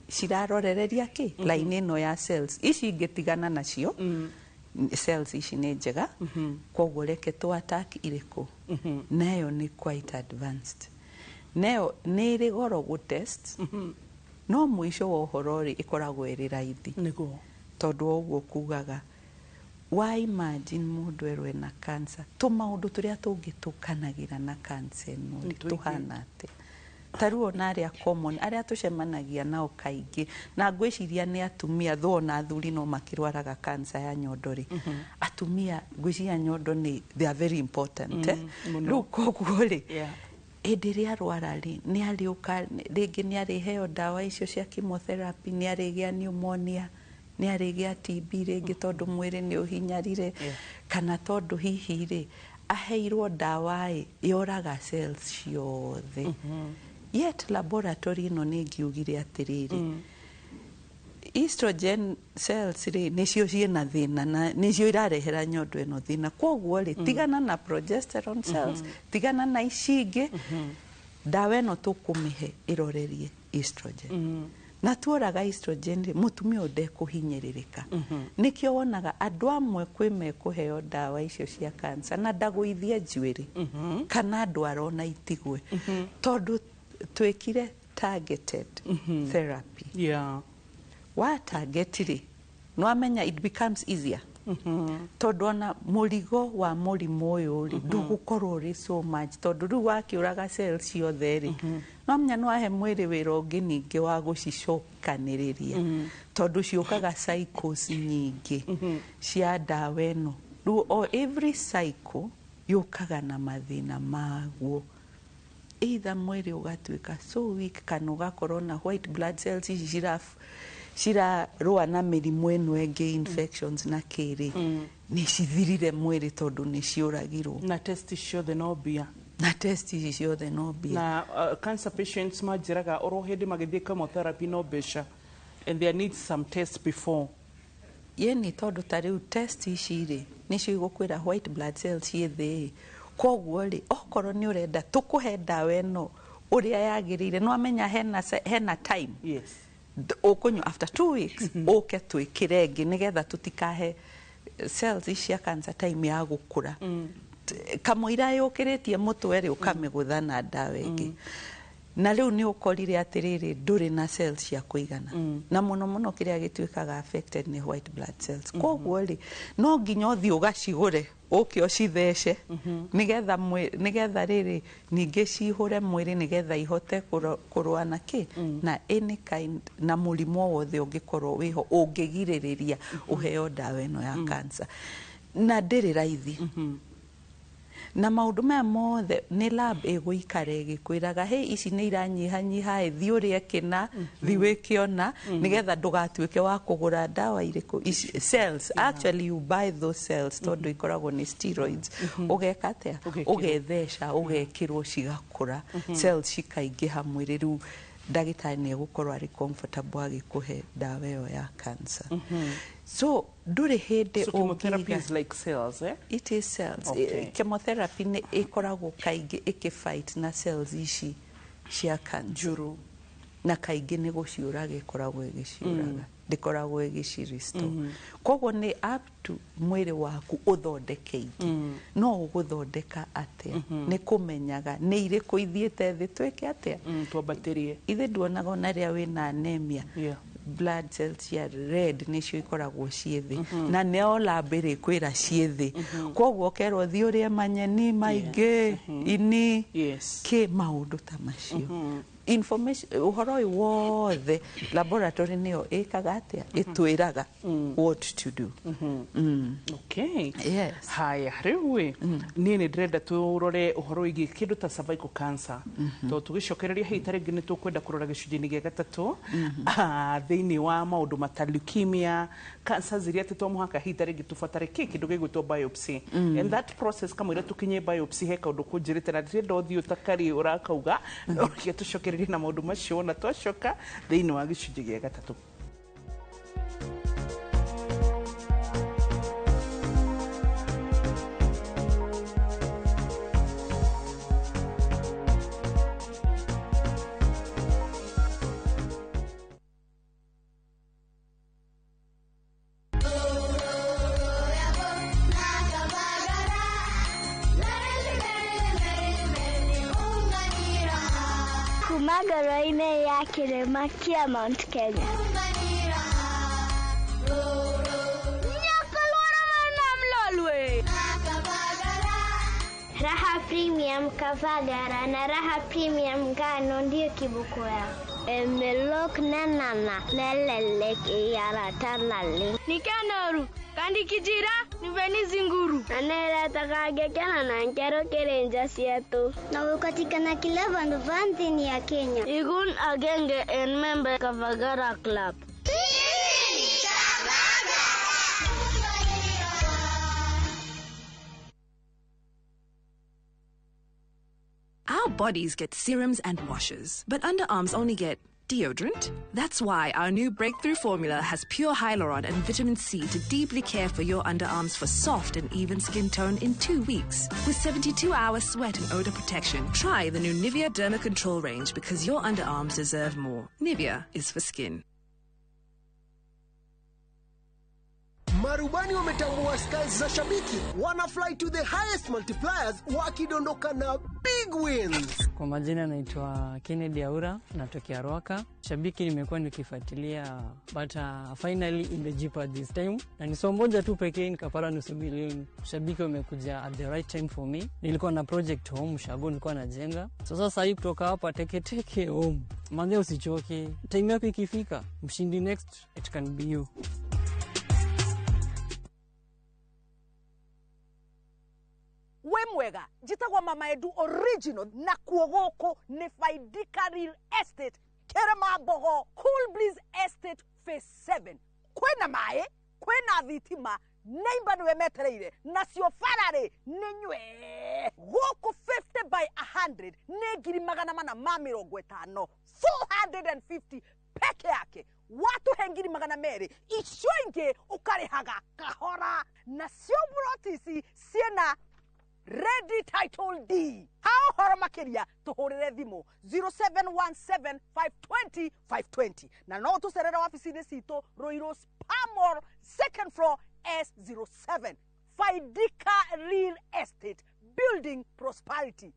B: cirarorereria kĩ raini ĩno ya cells ici ingĩtigana nacio cells ici nĩ njega koguo reke tũ attack irĩkũ nayo nĩ quite advanced nayo nĩ ĩrĩ goro gũ test no mwisho wa uhorori ikoragwo iri raithi
A: niguo
B: tondu uguo kugaga wa imagine mundu erwe na cancer to maundu turia tungitukanagĩra na cancer no tuhana ati taruo na aria common aria tucemanagia nao kaingi na ngwiciria ni atumia tho na athuri no makirwaraga cancer ya nyondo ri atumia ngwiciria nyondo ni they are very important riu koguo ri endiria rwara ri ni ariuka ringi ni ariheo dawa icio cia chemotherapy ni arigia pneumonia ni arigia TB ringi tondu mwiri ni uhinyarire kana tondu hihi ri aheirwo dawa yoraga cells ciothe yet laboratory no ningiugire atiriri estrogen cells ri nicio ciena thina na nicio irarehera nyondo eno thina koguo ri tigana na progesterone cells tigana na icingi dawa eno tukumihe irorerie estrogen na tuoraga estrogen ri mutumia ode kuhinyiririka nikio wonaga andu amwe kwime kuheo dawa icio cia cancer na ndaguithie njwiri kana andu arona itigwe tondu twekire targeted therapy wa targetiri no amenya it becomes easier tondu ona murigo wa murimu uyu ri ndugukorwo ri so much tondu ru wakiuraga cells ciothe ri no amenya no ahe mwiri wira ungi ningi wa gucicokaniriria tondu ciukaga cycles nyingi cia dawa eno ru every cycle yukaga na mathina maguo either mwiri ugatuika so weak kana ugakorwo na white blood cells shira roa na mirimu eno enge infections na kiri ni cithirire mwiri tondu ni ciuragirwo
A: na test ciothe no bia na cancer patients majiraga oro hindi magithie chemotherapy no besha and there needs some tests before
B: yeni tondu tariu test iciri nicio igukwira white blood cells cithi koguo ri okorwo ni urenda tukuhe dawa eno uria yagirire no amenya hena time ukunyu after 2 weeks uke twikirenge nigetha tutikahe cells cia cancer time ya gukura kamuira yukiritie mutwe ri ukamigutha na dawa ingi na riu ni ukorire atiriri nduri na cells cia kuigana na muno kiria gitwikaga affected ni white blood cells koguo ri no nginya uthi ugacigure ukio cithece nigetha riri ningi cihure mwiri nigetha ihote kurwa na ki na any kind na murimu wothe ungikorwo wiho ungigiririria uheo dawa eno ya cancer na ndiri raithi na maundu maya mothe ni lab iguikare gikwiraga he ici ni iranyihanyiha ethi uria kina thiwikiona nigetha ndugatuike wa kugura dawa iriku cells actually you buy those cells tondu ikoragwo ni steroids ugekatea ugethesha ugekirwo cigakura cells cikaingiha mwiri ru ndagitari ni gukorwo ari comfortable agikuhe dawa yo ya cancer so nduri hindi
A: chemotherapy is like cells
B: it is cells chemotherapy ni ikoragwo kaingi ikifight na cells ici cia cancer na kaingi ni guciuraga ikoragwo igiciuraga ndikoragwo igicirestore koguo ni up to mwiri waku uthondekeite no uguthondeka atia ni kumenyaga ni iriku ithiete thi tweke atia
A: twambatirie
B: ithe nduonaga ona ria wina anemia blood cells ya red nicio ikoragwo ciethi na neo lambere kwira ciethi koguo kerwo thi uria manyeni maingi ini ki maundu ta macio information uhoro wothe laboratory neo ikaga atia itwiraga what to do
A: okay haya riu ni ndirenda turore uhoro igi kindu ta cervical cancer to tugicokereria hitare ngi ni tukwenda kurora gicujini gia gatatu thiini wa maundu mata leukemia cancer ziria tumuhaka hitare ngi tufatare kindu gigwitwo biopsy and that process kama ira tukinye biopsy he kaundu kunjirite na ndirenda uthio takari urakauga uria tucokereria na maundu macio na twacoka thiini wa gicunji gia gatatu
O: igũrũ-inĩ ya kĩrĩma kĩa Mount Kenya. Raha Premium Kavagara na Raha Premium Ngano ndio kibuku yao. Emelok na nana lelelek yara talale. Nikanoru kandi kijira niveni zinguru. Anela takage kana na nkero kerenja sietu. Na ukatikana kila vanti ya Kenya. Igun agenge en member Kavagara Club.
F: Our bodies get serums and washes, but underarms only get deodorant. That's why our new breakthrough formula has pure hyaluron and vitamin C to deeply care for your underarms for soft and even skin tone in 2 weeks. With 72-hour sweat and odor protection, try the new Nivea Derma Control range because your underarms deserve more. Nivea is for skin.
P: Marubani wametambua skies za Shabiki. Wana fly to the highest multipliers wakidondoka na big wins.
Q: Kwa majina naitwa Kennedy Aura, natokea Ruaka. Shabiki nimekuwa nikifuatilia but finally in the jeep this time. Na ni somo moja tu pekee nikapata nusu milioni. Shabiki wamekuja at the right time for me. Nilikuwa na project home Shago nilikuwa najenga. Sasa hivi kutoka hapa teke home. Manze usichoke. Time yako ikifika, mshindi next it can be you.
R: Wemwega, jitagwa Mama Edu original na kuogoko ni Faidika Real Estate Kerema Bogo Cool Breeze Estate Phase 7. Kwena mae, kwena vitima, neimba nwe metereire, na sio farare, nenywe. Goko 50 by 100, negiri magana mana mamiro gwetano, 450 peke yake. Watu hengiri magana mere, ishoinge ukarehaga kahora, na sio burotisi siena Ready Title D. How horomakeria tuhurire thimo 0717 520 520. Na no tu serera ofisini sito Roiro Spamor second floor S07. Faidika Real Estate, building prosperity.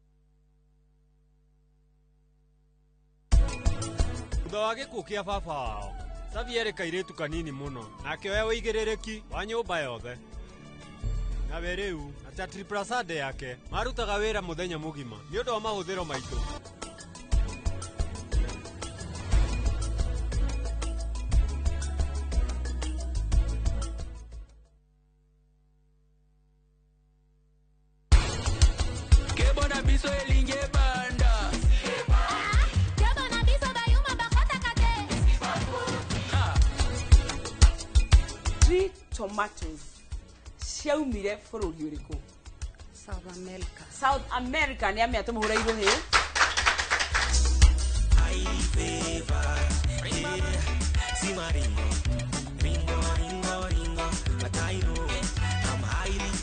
S: Udawage kukia fafao. Saviere kairetu kanini muno. Nake wewe igerereki wa nyumba yothe. Na wereu ata triprasade yake marutaga wira muthenya mugima ni undu wa mahuthiro maitu.
T: Kebona biso elinge banda. Kebona biso bayuma bakota kate.
A: 3 tomatoes. Shaumire fururi uriko?
B: South America.
A: South America ni amia tumuhura iru he.
T: I favor. Si maringo. Ringo. Matairo. I'm hiding.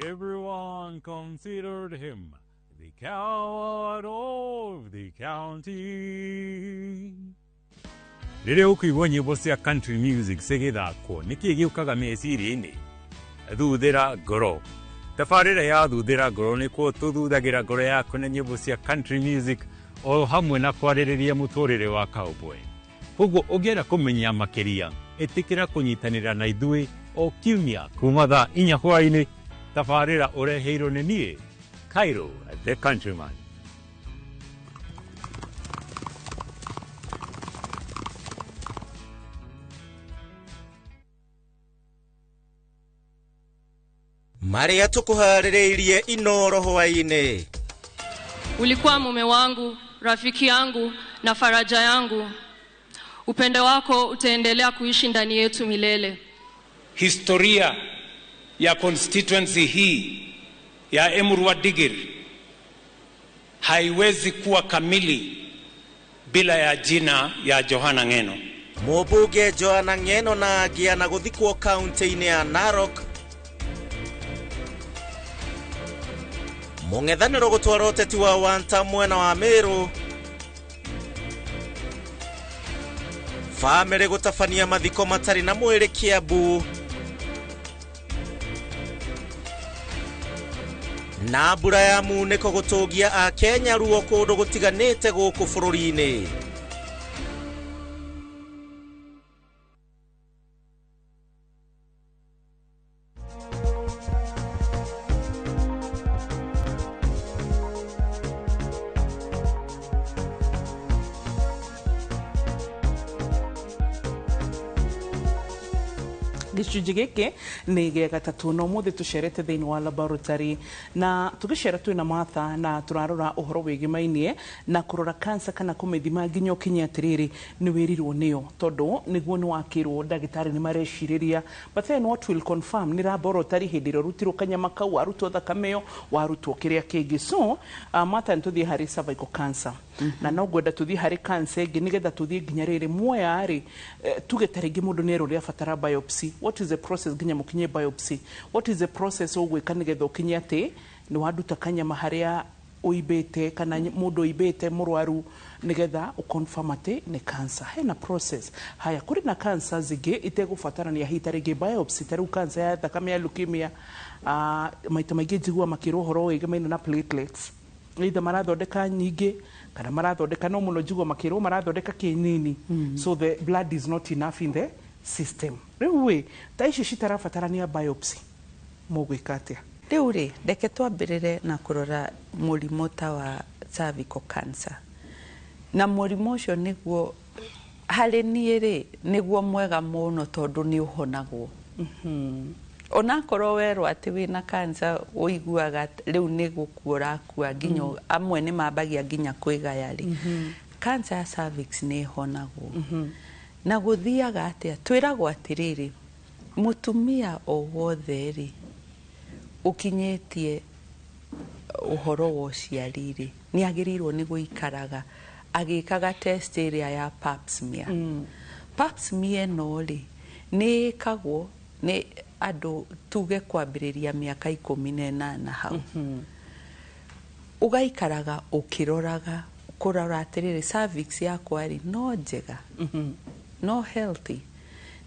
U: Everyone considered him the coward of the county. Rĩrĩa ũkũigua nyĩmbo cia country music cigĩthakwo nĩkĩ gĩũkaga meciria-inĩ? Thuthĩra ngoro. Tabarĩra ya thuthĩra ngoro nĩkuo tũthuthagĩra ngoro yaku na nyĩmbo cia country music o hamwe na kwarĩrĩria mũtũrĩre wa cowboy. Koguo ũngĩenda kũmenya makĩria, ĩtĩkĩra kũnyitanĩra na ithuĩ o kiumia kuma thaa 4 hwaĩ-inĩ. Tafarira ureheirwo nĩ niĩ Cairo the Countryman.
T: Maria tukuharĩrĩirie Inoro hwaĩ-inĩ.
V: Ulikuwa mume wangu, rafiki yangu na faraja yangu. Upendo wako utaendelea kuishi ndani yetu milele.
W: Historia ya constituency hii ya Emurua Digir haiwezi kuwa kamili bila ya jina ya Johana Ng'eno.
T: Mũmbunge Johana Ng'eno na agiana gũthikwo kaunti-inĩ ya Narok. mũng'ethanĩro gũtwara ũteti wa Wanta mwena wa Meru, bamĩrĩ gũtabania mathiko matarĩ na mwĩrĩ Kiambu, na mbura ya munĩko gũtũgia a Kenya ruo kũndũ gũtiganĩte gũkũ bũrũri-inĩ.
A: Gicunjĩ gĩkĩ nĩ gĩa gatatũ na ũmũthĩ tũcerete thĩinĩ wa laboratory na tũgĩcera twĩna Martha na tũrarora ũhoro wĩgĩmainie na kũrora cancer kana kũmĩthima nginya ũkinye atĩrĩrĩ nĩ wĩrirwo nĩyo tondũ nĩguo nĩ wakĩrwo ndagĩtarĩ nĩ marecirĩria but then what will confirm nĩ laboratory hĩndĩ ĩrĩa ũrutirwo kanyama kau warutwo thakame ĩyo warutwo kĩrĩa kĩngĩ so Martha nĩ tũthiĩ harĩ cervical cancer na no ngwenda tũthiĩ harĩ cancer ĩngĩ nĩgetha tũthiĩ nginya rĩrĩ muoya rĩ tuge ta rĩngĩ mũndũ nĩ erwo abatara biopsy. What is the process nginya mũkinye biopsy? What is the process ũgwĩka nĩgetha ũkinye atĩ nĩ wanduta kanyama harĩa ũibĩte kana mũndũ ũibĩte mũrwaru nĩgetha ũconfirm atĩ nĩ cancer? Hena process. Haya, kũrĩ na cancer zingĩ itegũbatarania hita rĩngĩ biopsy, ta rĩu cancer ya thakame ya leukemia maita maingĩ njigua makĩrwo ũhoro wĩgĩmaine na platelets, either marathondeka nyingĩ kana marathondeka no mũno njigua makĩrwo marathondeka kĩnini so the blood is not enough in the system. Rĩu we ta ici citarabatarania biopsy mũgwĩka atĩa?
B: Rĩu rĩ reke twambĩrĩre na kũrora mũrimũ ta wa cervical cancer. Na mũrimũ ũcio nĩguo harĩ niĩ rĩ nĩguo mwega mũno tondũ nĩ ũhonagwo. Onakorwo werwo atĩ wĩna cancer ũiguaga rĩu nĩ gũkua ũrakua nginya amwe nĩ mambagia nginya kwĩgaya rĩ. Cancer ya cervix nĩ ĩhonagwo. Na gũthiaga atĩa twĩragwo atĩrĩrĩ mũtumia o wothe rĩ ũkinyĩtie ũhoro wa ũciari rĩ nĩ agĩrĩirwo nĩ gũikaraga agĩkaga test ĩrĩa ya pap smear. Pap smear ĩno rĩ nĩ ĩkagwo nĩ andũ tuge kwambĩrĩria mĩaka 18 hau. Ũgaikaraga ũkĩroraga kũrora atĩrĩrĩ cervix yakwa rĩ no njega no healthy.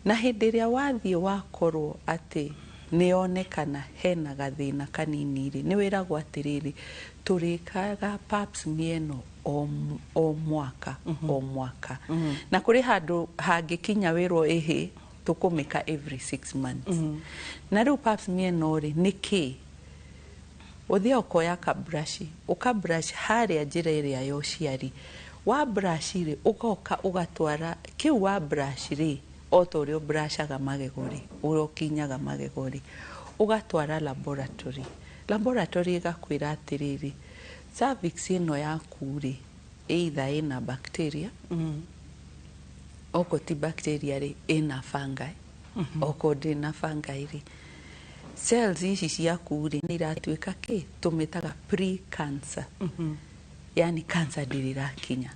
B: Na hĩndĩ ĩrĩa wathiĩ wakorwo atĩ nĩonekana hena gathĩna kanini rĩ nĩ wĩragwo atĩrĩrĩ tũrĩkaga pap smear ĩno o mwaka o mwaka. Na kũrĩ handũ hangĩkinya wĩrwo ĩhĩ tũkũmĩka every 6 months. Na rĩu pap smear ĩno rĩ nĩkĩ ũthiĩ ũkoya kabrush ũkabrush harĩa njĩra ĩrĩa ya ũciari wa brush rĩ ũgoka ũgatwara kĩu wa brush rĩ o ta ũrĩa ũbrushaga magego rĩ ũrĩa ũkinyaga magego rĩ ũgatwara laboratory. Laboratory ĩgakwĩra atĩrĩrĩ cervix ĩno yaku rĩ either ĩna bacteria oko ti bacteria rĩ ĩna fungi oko ndĩna fungi rĩ cells ici ciaku rĩ nĩ iratuĩka kĩ tũmĩtaga pre-cancer. Yani cancer ndĩrĩ ĩrakinya.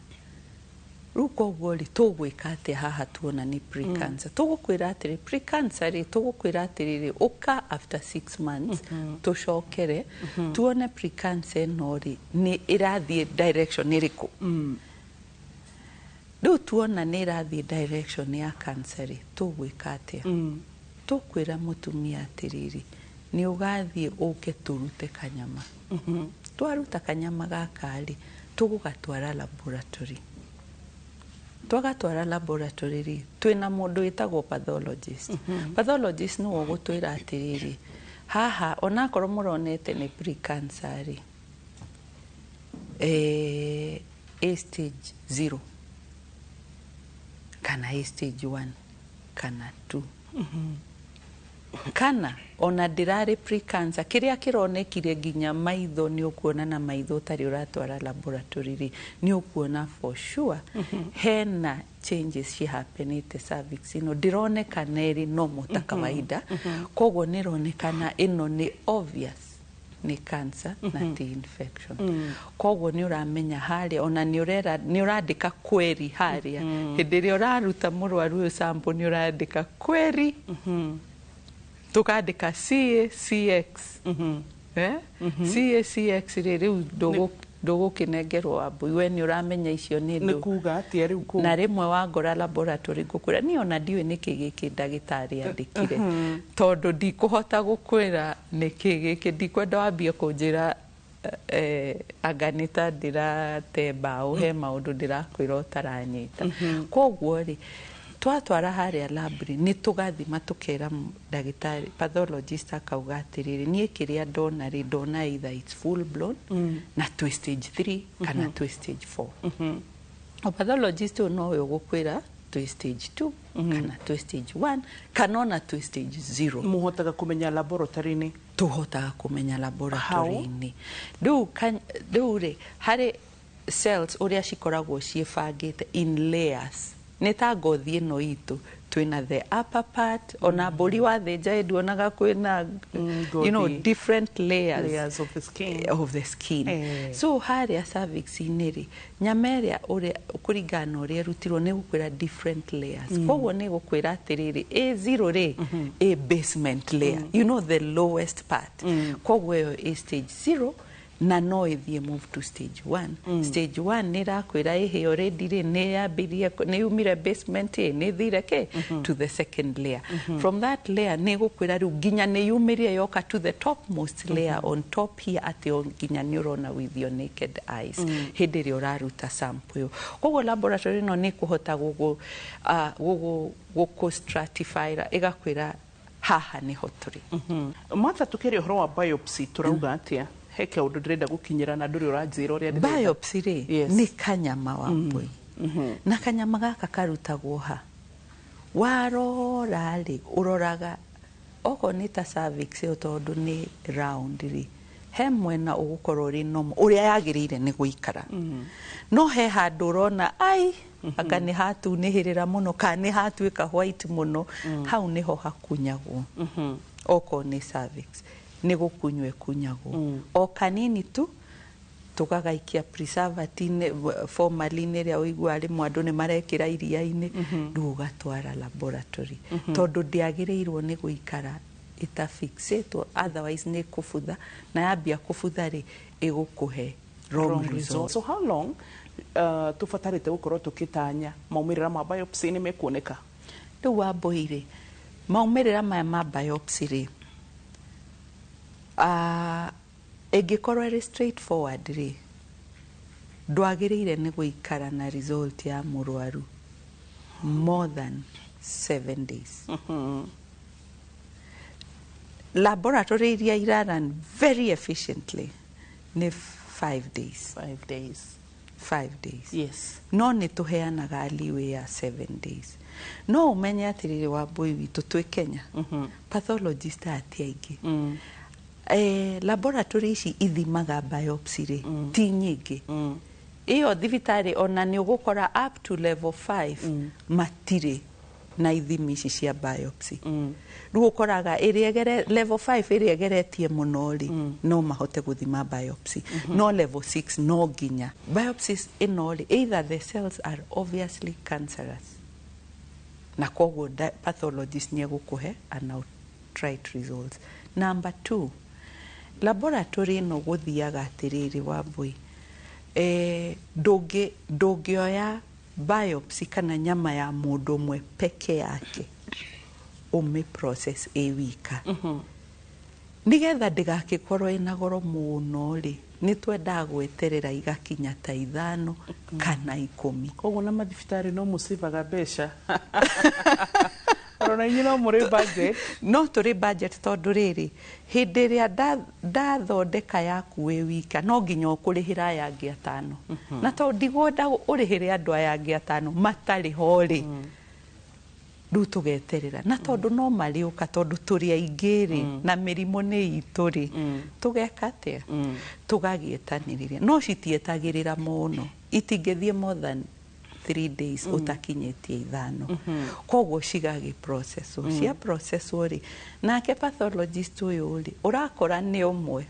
B: Rĩu koguo rĩ tũgwĩka atĩa haha tuona nĩ pre-cancer? Tũgũkwĩra atĩrĩ pre-cancer rĩ tũgũkwĩra atĩrĩrĩ ũka after 6 months tũcokere tuone pre-cancer ĩno rĩ nĩ ĩrathiĩ direction ĩrĩkũ. Rĩu tuona nĩ ĩrathiĩ direction ya cancer rĩ tũgwĩka atĩa? Tũkwĩra mũtumia atĩrĩrĩ nĩ ũgathiĩ ũke tũrute kanyama. Twaruta kanyama gaka rĩ tũgũgatwara laboratory. Twagatwara laboratory rĩ twĩna mũndũ wĩtagwo pathologist. Pathologist nĩwe ũgũtwĩra atĩrĩrĩ haha onakorwo mũronete nĩ pre-cancer rĩ A stage 0 kana A stage 1 kana 2 kana ona ndĩrarĩ pre-cancer kĩrĩa kĩronekire nginya maitho nĩ ũkuona na maitho ũtarĩ ũratwara laboratory rĩ nĩ ũkuona for sure hena changes cihapenĩte cervix ĩno ndĩronekana ĩrĩ normal ta kawaida. Koguo nĩ ĩronekana ĩno nĩ obvious nĩ cancer na ti infection. Koguo nĩ ũramenya harĩa ona nĩ ũrandĩka query harĩa hĩndĩ ĩrĩa ũraruta mũrwaru ũyũ sample nĩ ũrandĩka query tukandĩka CA CX CACX rĩu ndũgũkĩnengerwo Wambui, we nĩ ũramenya icio nĩ ndũ.
A: Nĩ kuga atĩa rĩu kũu?
B: Na rĩmwe wangora laboratory ngũkwĩra niĩ ona ndiũĩ nĩkĩ gĩkĩ ndagĩtarĩ andĩkire, tondũ ndikũhota gũkwĩra nĩkĩ gĩkĩ, ndikwenda wambie kũnjĩra anga nĩ ta ndĩrate mbaũ, he maũndũ ndĩrakwĩra ũtaranyita. Koguo rĩ, twatwara harĩa labri nĩ tũgathima tũkera ndagĩtarĩ pathologist akauga atĩrĩrĩ, niĩ kĩrĩa ndona rĩ, ndona either it's full blown na twĩ stage 3 kana twĩ stage 4. O pathologist ũyũ no ũgũkwĩra twĩ stage 2 kana twĩ stage 1 kana ona twĩ stage 0.
A: Mũhotaga kũmenya laboratory-inĩ?
B: Tũhotaga kũmenya laboratory-inĩ. Rĩu rĩ, harĩ cells ũrĩa cikoragwo ciĩbangĩte in layers, nĩ ta ngothi ĩno itũ twĩna the upper part, ona mbũri wathĩnja nduonaga kwĩna you know different layers of the skin. So harĩa cervix-inĩ rĩ, nyama ĩrĩa kũringana na ũrĩa ĩrutirwo nĩ gũkwĩra different layers. Koguo nĩ gũkwĩra atĩrĩrĩ, A0 rĩ, a basement layer, you know the lowest part. Koguo ĩyo ĩ stage 0 na no ĩthiĩ move to stage 1. Stage 1 nĩ ĩrakwĩra ĩhĩ already rĩ, nĩ yambirie, nĩ yumire basement nĩ thire to the second layer. From that layer nĩ gũkwĩra rĩu nginya nĩ yumĩrie yoka to the topmost layer on top here, atĩ nginya nĩ ũrona with your naked eyes hĩndĩ ĩrĩa ũraruta sample ĩyo. Koguo laboratory ĩno nĩ kũhota gũkũ-stratify ĩgakwĩra haha nĩho tũrĩ.
A: Martha, tũkĩrĩa ũhoro wa biopsy tũrauga atĩa? He kaũndũ ndĩrenda gũkinyĩra na ndũrĩ ũranjĩra ũrĩa ndĩrenda.
B: Biopsy rĩ, nĩ kanyama Wambui, na kanyama gaka karutagwo ha, warora rĩ, ũroraga okorwo nĩ ta cervix ĩyo tondũ nĩ round rĩ, he mwena ũgũkorwo ũrĩ normal ũrĩa yagĩrĩire nĩ gũikara, no he handũ ũrona anga nĩ hatunĩhĩrĩra mũno kana nĩ hatuĩka white mũno, hau nĩho hakunyagwo. Okorwo nĩ cervix nĩ gũkunywo ĩkunyagwo o kanini tu, tũgagaikia preservative formalin ĩrĩa ũigua rĩmwe andũ nĩ marekĩra iria-inĩ, rĩu ũgatwara laboratory, tondũ ndĩagĩrĩirwo nĩ gũikara ĩtafixĩtwo, otherwise nĩ kũbutha, na yambia kũbutha rĩ, ĩgũkũhe wrong result.
A: So how long tũbatarĩte gũkorwo tũkĩtanya maumĩrĩra ma biopsy nĩ mekuoneka?
B: Rĩu Wambui rĩ, maumĩrĩra maya ma biopsy rĩ, ĩngĩkorwo ĩrĩ straightforward rĩ, ndwagĩrĩire nĩ gũikara na result ya mũrwaru more than 7 days. Laboratory iria iraran very efficiently nĩ 5 days. 5 days.
A: Yes.
B: No nĩ tũheanaga leeway ya 7 days. No ũmenye atĩrĩrĩ Wambui witũ twĩ Kenya, pathologist ati aingĩ. Laboratory ici ithimaga biopsy rĩ, ti nyingĩ. Iyo thibitarĩ ona nĩ ũgũkora up to level 5 matirĩ na ithimi ici cia biopsy. Rĩu ũkoraga level 5 ĩrĩa ĩgeretie mũno rĩ, no mahote gũthima biopsy. No level 6 no nginya. Biopsies ĩno rĩ, either the cells are obviously cancerous, na koguo pathologist nĩ egũkũhe an outright results. Number 2, laboratory ĩno gũthiaga atĩrĩrĩ Wambui, ndũngĩoya biopsy kana nyama ya mũndũ ũmwe peke yake ũmĩ process wika, nĩgetha ndĩgagĩkorwo ĩna goro mũno rĩ, nĩ twendaga gweterera igakinya ta 5 kana 10.
A: Koguo na mathibitarĩ no mũcivaga mbeca? Rona inyuĩ no mũrĩ budget?
B: No tũrĩ budget tondũ rĩrĩ, hĩndĩ ĩrĩa ndathondeka yaku wĩ wika, no nginya ũkũrĩhĩra aya angĩ 5. Na tondũ ndigwenda ũrĩhĩre andũ aya angĩ 5 matarĩ ho rĩ, rĩu tũgeterera. Na tondũ no marĩũka tondũ tũrĩ aingĩ rĩ, na mĩrimũ nĩ itũ rĩ, tũgeka atĩa? Tũgagĩetanĩrĩria. No citietagĩrĩra mũno, itingĩthiĩ more than 3 days utakinyĩtie 5. Koguo cigagĩ process cia process rĩ, nake pathologist ũyũ rĩ, ũrakora nĩ ũmwe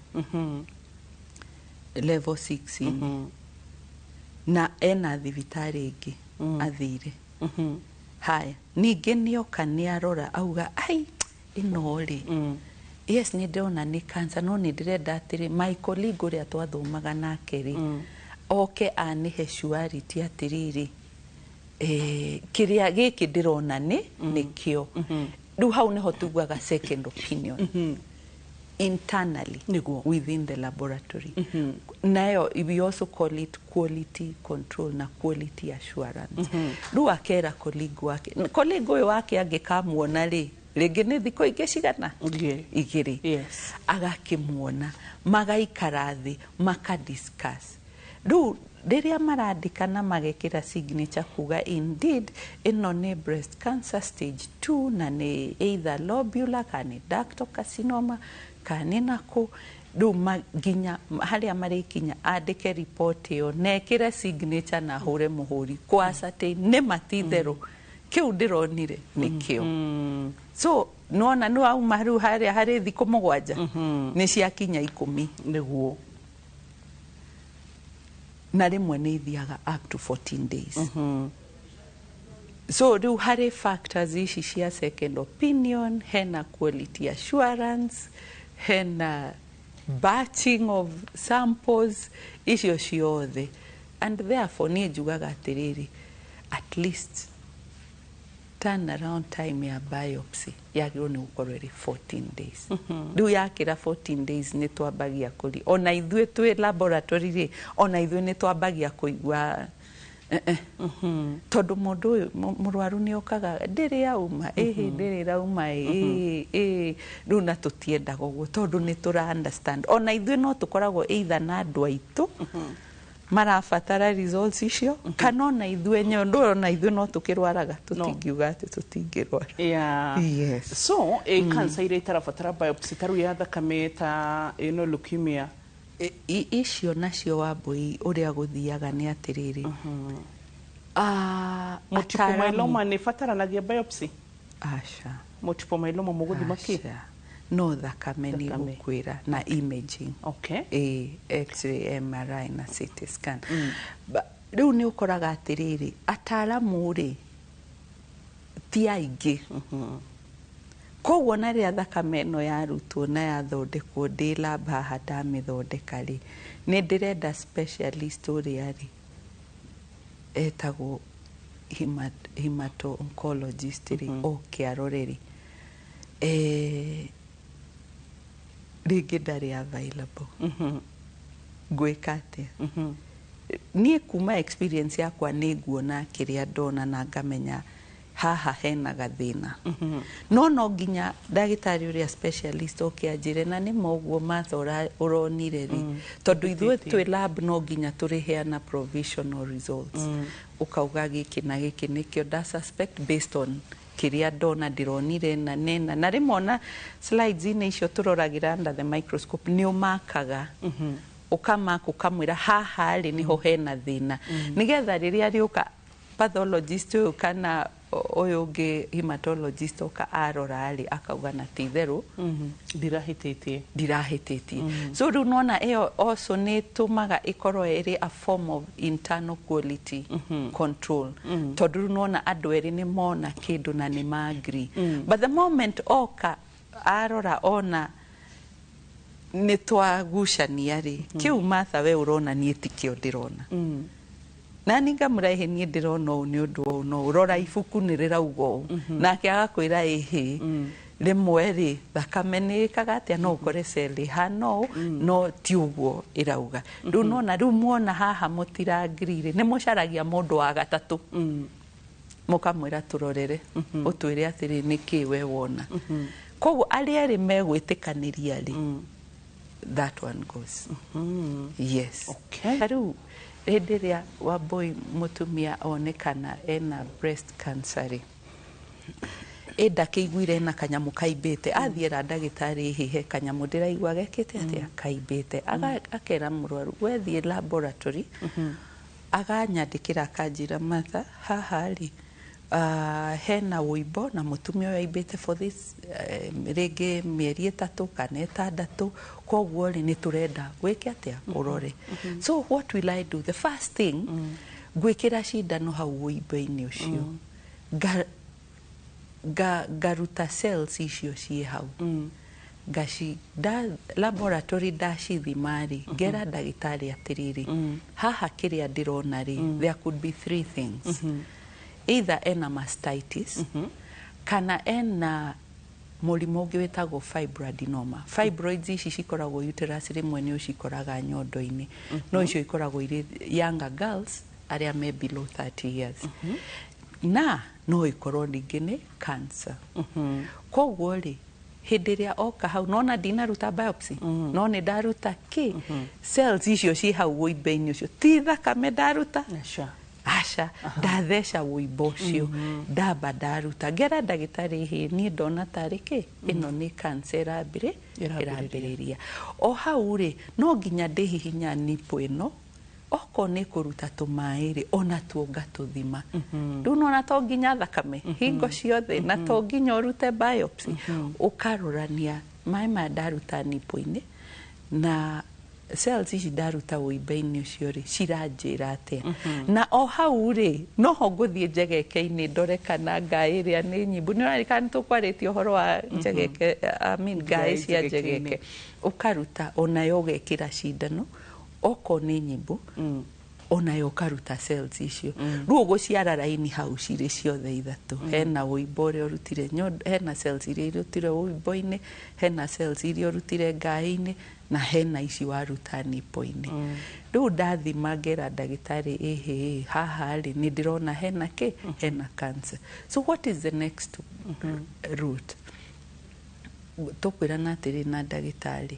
B: level 6 na ena thibitarĩ ĩngĩ athire. Haya, ningĩ nĩoka nĩ arora auga ĩno rĩ, yes nä ndĩrona nä cancer no nä ndĩrenda atĩrĩ my colleague ũrĩa twathomaga nake rĩ oke anĩhe surety atĩrĩrĩ kĩrĩa gĩkĩ ndĩrona nĩ kĩo rĩu hau nĩho tugaga second opinion internally within the laboratory nayo we also call it quality control na quality assurance rĩu akera colleague ũyũ wake angĩkamuona rĩ rĩngĩ nĩ thikũ ingĩ cigana igĩrĩ agakĩmuona magaikara thĩ makadiscuss rĩu rĩrĩa marandĩka na magekĩra signature kuga indeed ĩno nĩ breast cancer stage 2 na nĩ either lobular kana nĩ ductal carcinoma kana nakũ rĩu nginya harĩa marĩkinya andĩke report ĩyo na ekĩre signature na hũre mũhũri kwa asatĩ nĩ matitherũ kĩu ndĩronire nĩ kĩo so nona nĩ wauma rĩu harĩa harĩ thikũ mũgwanja nĩ ciakinya 10 nĩguo na rĩmwe nĩ ithiaga up to 14 days so rĩu harĩ factors ici cia second opinion hena quality assurance hena batching of samples icio ciothe and therefore niĩ njugaga atĩrĩrĩ at least turnaround time ya biopsy yagĩrĩirwo nĩ gũkorwo ĩrĩ 14 days rĩu yakĩra 14 days nĩ twambagia kũri ona ithuĩ twĩ laboratory rĩ ona ithuĩ nĩ twambagia kũigua tondũ mũndũ ũyũ mũrwaru nĩ okaga ndĩrĩ auma ndĩrĩ rauma rĩu na tũtiendaga ũguo tondũ nĩ tũra understand ona ithuĩ no tũkoragwo either na andũ aitũ marabatara results icio kana ona ithuĩ nyondo ona ithuĩ no tũkĩrwaraga tũtingiuga atĩ tũtingĩrwara
A: yes so cancer iria itarabatara biopsy taru ya thakame ta ĩno leukemia
B: icio nacio Wambui ũrĩa gũthiaga nĩ atĩrĩrĩ
A: multiple myeloma nĩ bataranagia biopsy
B: aca
A: multiple myeloma mũgũthima kĩ
B: no thakame nĩ gũkwĩra na imaging x-ray MRI na CT scan rĩu nĩ ũkoraga atĩrĩrĩ ataaramu rĩ ti aingĩ koguo na rĩrĩa thakame ĩno yarutwo na yathondekwo ndĩ lab haha ndamĩthondeka rĩ nĩ ndĩrenda specialist ũrĩa rĩ etagwo hemato-oncologist rĩ oke arore rĩ rĩngĩ ndarĩ available ngwĩka atĩa niĩ kuma experience yakwa nĩ nguona kĩrĩa ndona na ngamenya haha hena gathĩna no nginya ndagĩtarĩ ũrĩa specialist oke anjĩre na nĩ moguo matha ũronire rĩ tondũ ithuĩ twĩ lab no nginya tũrĩheana provisional results ũkauga gĩkĩ na gĩkĩ nĩkĩo nda suspect based on kĩrĩa ndona ndĩronire na nena na rĩmwe ona slides-inĩ icio tũroragĩra under the microscope nĩ ũmakaga ũkamaka ũkamwĩra haha rĩ nĩho hena thĩna nĩgetha rĩrĩa rĩũka pathologist ũyũ kana ũyũ ũngĩ hematologist oka arora rĩ akauga na ti itherũ ndirahĩtĩtie so rĩu nona ĩyo also nĩ tũmaga ĩkorwo ĩrĩ a form of internal quality control tondũ rĩu nona andũ erĩ nĩ mona kĩndũ na nĩ ma-agree but the moment oka arora ona nĩ twagucania rĩ kĩu Martha we ũrona niĩ ti kĩo ndĩrona na ninga mũraihe niĩ ndĩrona ũũ nĩ ũndũ ũũ no ũrora ibuku nĩ rĩrauga ũũ nake agakwĩra ĩhĩ rĩmwe rĩ thakame nĩ ĩkaga atĩa no ũkore cell hana ũũ no ti ũguo ĩrauga rĩu nona rĩu muona haha mũtira-agree rĩ nĩ mũcaragia mũndũ wa gatatũ mũkamwĩra tũrorere ũtwĩre atĩrĩ nĩ kĩ we wona koguo arĩa erĩ megwĩtĩkanĩria rĩ that one goes yes rĩu hĩndĩ ĩrĩa Wambui mũtumia onekana ena breast cancer rĩ ndakĩiguire ena kanyamũ kaimbĩte athiĩra ndagĩtarĩ hihe kanyamũ ndĩraigua gekĩte atĩa kaimbĩte akera mũrwaru wethiĩ laboratory aganyandĩkĩra akanjĩra Martha haha rĩ hena wũimbo na mũtumia ũyũ aimbĩte for this rĩngĩ mĩeri 3 kana 6 koguo rĩ nĩ tũrenda gwĩke atĩa ũrore so what will I do the first thing gwĩkĩra cindano hau wũimbo-inĩ ũcio ngaruta cells icio ciĩ hau gaci laboratory ndacithimari ngera ndagitari atiriri haha kiria ndirona ri there could be three things either ena mastitis kana ena murimu ungi witagwo fibroadenoma. Fibroids ici cikoragwo uterus rimwe ni ucikoraga nyondo-ini no icio ikoragwo iri younger girls aria me below 30 years na no ikorwo ningi ni cancer. Koguo ri hindi iria oka hau nona ndinaruta biopsy no ni ndaruta ki cells icio ci hau wimbe-ini ucio ti thakame ndaruta aca ndatheca wimbo ucio ndamba ndaruta ngera ndagitari hi ni ndona tari ki ino ni cancer irambiriria o hau ri no nginya ndihihinya nipo ino oko ni kuruta tumairi ona tuo ngatuthima riu nona to nginya thakame hingo ciothe na to nginya urute biopsy ukarorania mai ma ndaruta nipo-ini na cells ici ndaruta wimbe-ini ucio ri ciranjira atia na o hau ri no ho nguthie njegeke-ini ndore kana ngai iria ni nyimbu ni urarikana tukwaritie uhoro wa njegeke ngai cia njegeke ukaruta onayo ugekira cindano oko ni nyimbu onayo ukaruta cells icio riu uguciara raini hau ciri ciothe ithatu hena wimbo uria urutire nyondo hena cells iria irutire wimbo-ini hena cells iria urutire ngai-ini na hena ici waruta nipo-ini riu ndathima ngera ndagitari ehe haha ri ni ndirona hena ki hena cancer. So what is the next route? Tukwirana atiri na ndagitari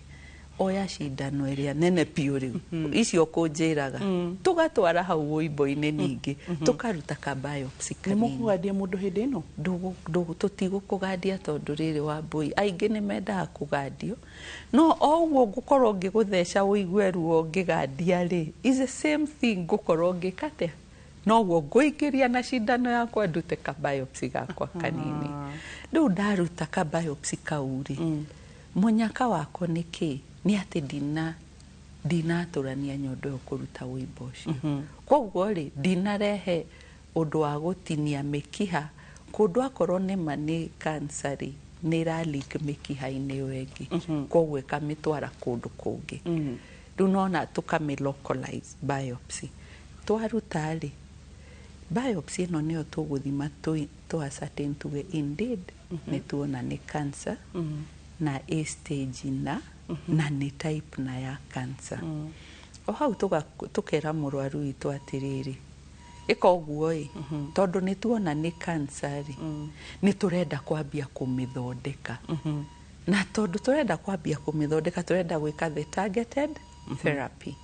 B: oya cindano iria nene piu riu icio kunjiraga tugatwara hau wimbo-ini ningi tukaruta ka biopsy kanini. Ni mukugadia mundu hindi ino tutigukugadia tondu riri wa mbui aingi ni mendaga kugadio no oguo ngukorwo ngigutheca wigue ruo ngigadia ri is the same thing ngukorwo ngikate no guo nguingiria na cindano yakwa ndute ka biopsy gakwa kanini. Riu ndaruta ka biopsy kau ri munyaka wako niki ni ati ndinaturania nyondo yo kuruta wimbo ucio koguo ri ndinarehe undu wa gutinia mikiha kundu akorwo ni mani cancer ri ni ralik mikiha-ini wengi koguo ikamitwara kundu kungi riu nona tukamilocalize biopsy twaruta ri biopsy ino niyo tuguthima tu ascertain tuge indeed ni tuona ni cancer na A stage na ni type na ya cancer o hau tukera murwaru witu atiriri ikoguo tondu ni tuona ni cancer ni turenda kwambia kumithondeka na tondu turenda kwambia kumithondeka turenda gwika the targeted therapy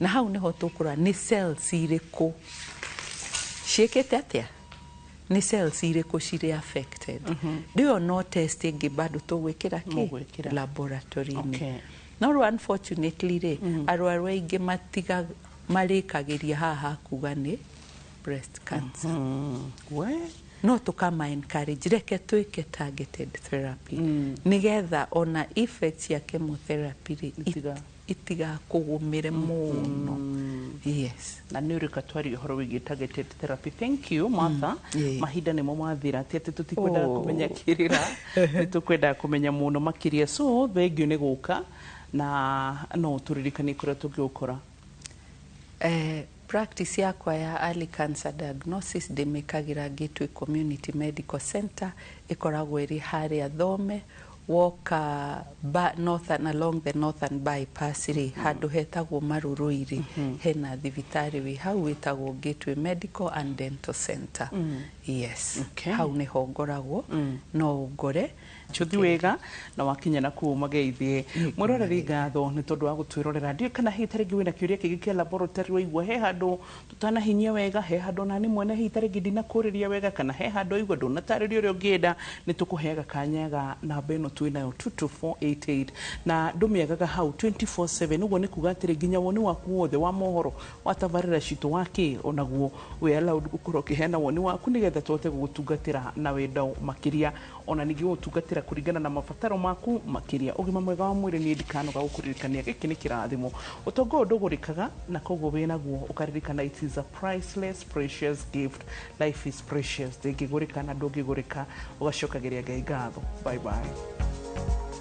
B: na hau niho tukura ni cells iriku ciikite atia ni cells iriku ciri affected dio no test ingi bado tugwikira ki laboratory-ini no unfortunately ri arwaru aingi matiga marikagiria haha kuga ni breast cancer no tukama encourage reke twike targeted therapy nigetha ona effects ya chemotherapy ri itiga kugumire muno yes
A: na ni urika twari horo wigi targeted therapy. Thank you Martha. Mahinda nimo mathira ati tutikwenda kumenya kirira nitukwenda kumenya muno makiria so thengio ni guka na no turirikani kuria tugikora
B: practice yakwa ya early cancer diagnosis ndimikagira Gateway Community Medical Center ikoragwo iri haria Thome woka northern along the northern bypass ri handu hetagwo Maruruiri hena thibitari wi hau witagwo Gateway Medical and Dental Center. Yes hau ni hongoragwo no ngore
A: chuthi wega na wakinya na ku mageithie muroreri ngatho ni tondu wa gutwirorera ndio kana hitarigi wina kiuria kigikia laboratory waigwa he handu tutana hinya wega he handu nani mwene hitarigi ndina kuriria wega kana he handu igwa ndona tariri uria ungienda ni tukuheaga kanyaga namba ino twinayo 22488 na ndumiagaga hau 24/7 uguo ni kuga atiri nginya woni waku wothe wa mohoro watavarira citu waki onaguo we allowed gukorwo kihena woni waku nigetha twote gugutungatira na wendo makiria ona ningi gutungatira kuringana na mabataro maku makiria ugima mwega wa mwiri ni ndikano ga gukuririkania giki ni kirathimo utongo ndugurikaga na koguo wina guo ukaririkana it is a priceless precious gift. Life is precious ndingigurika na ndungigurika ugacokagiria Ngai ngatho. Bye bye.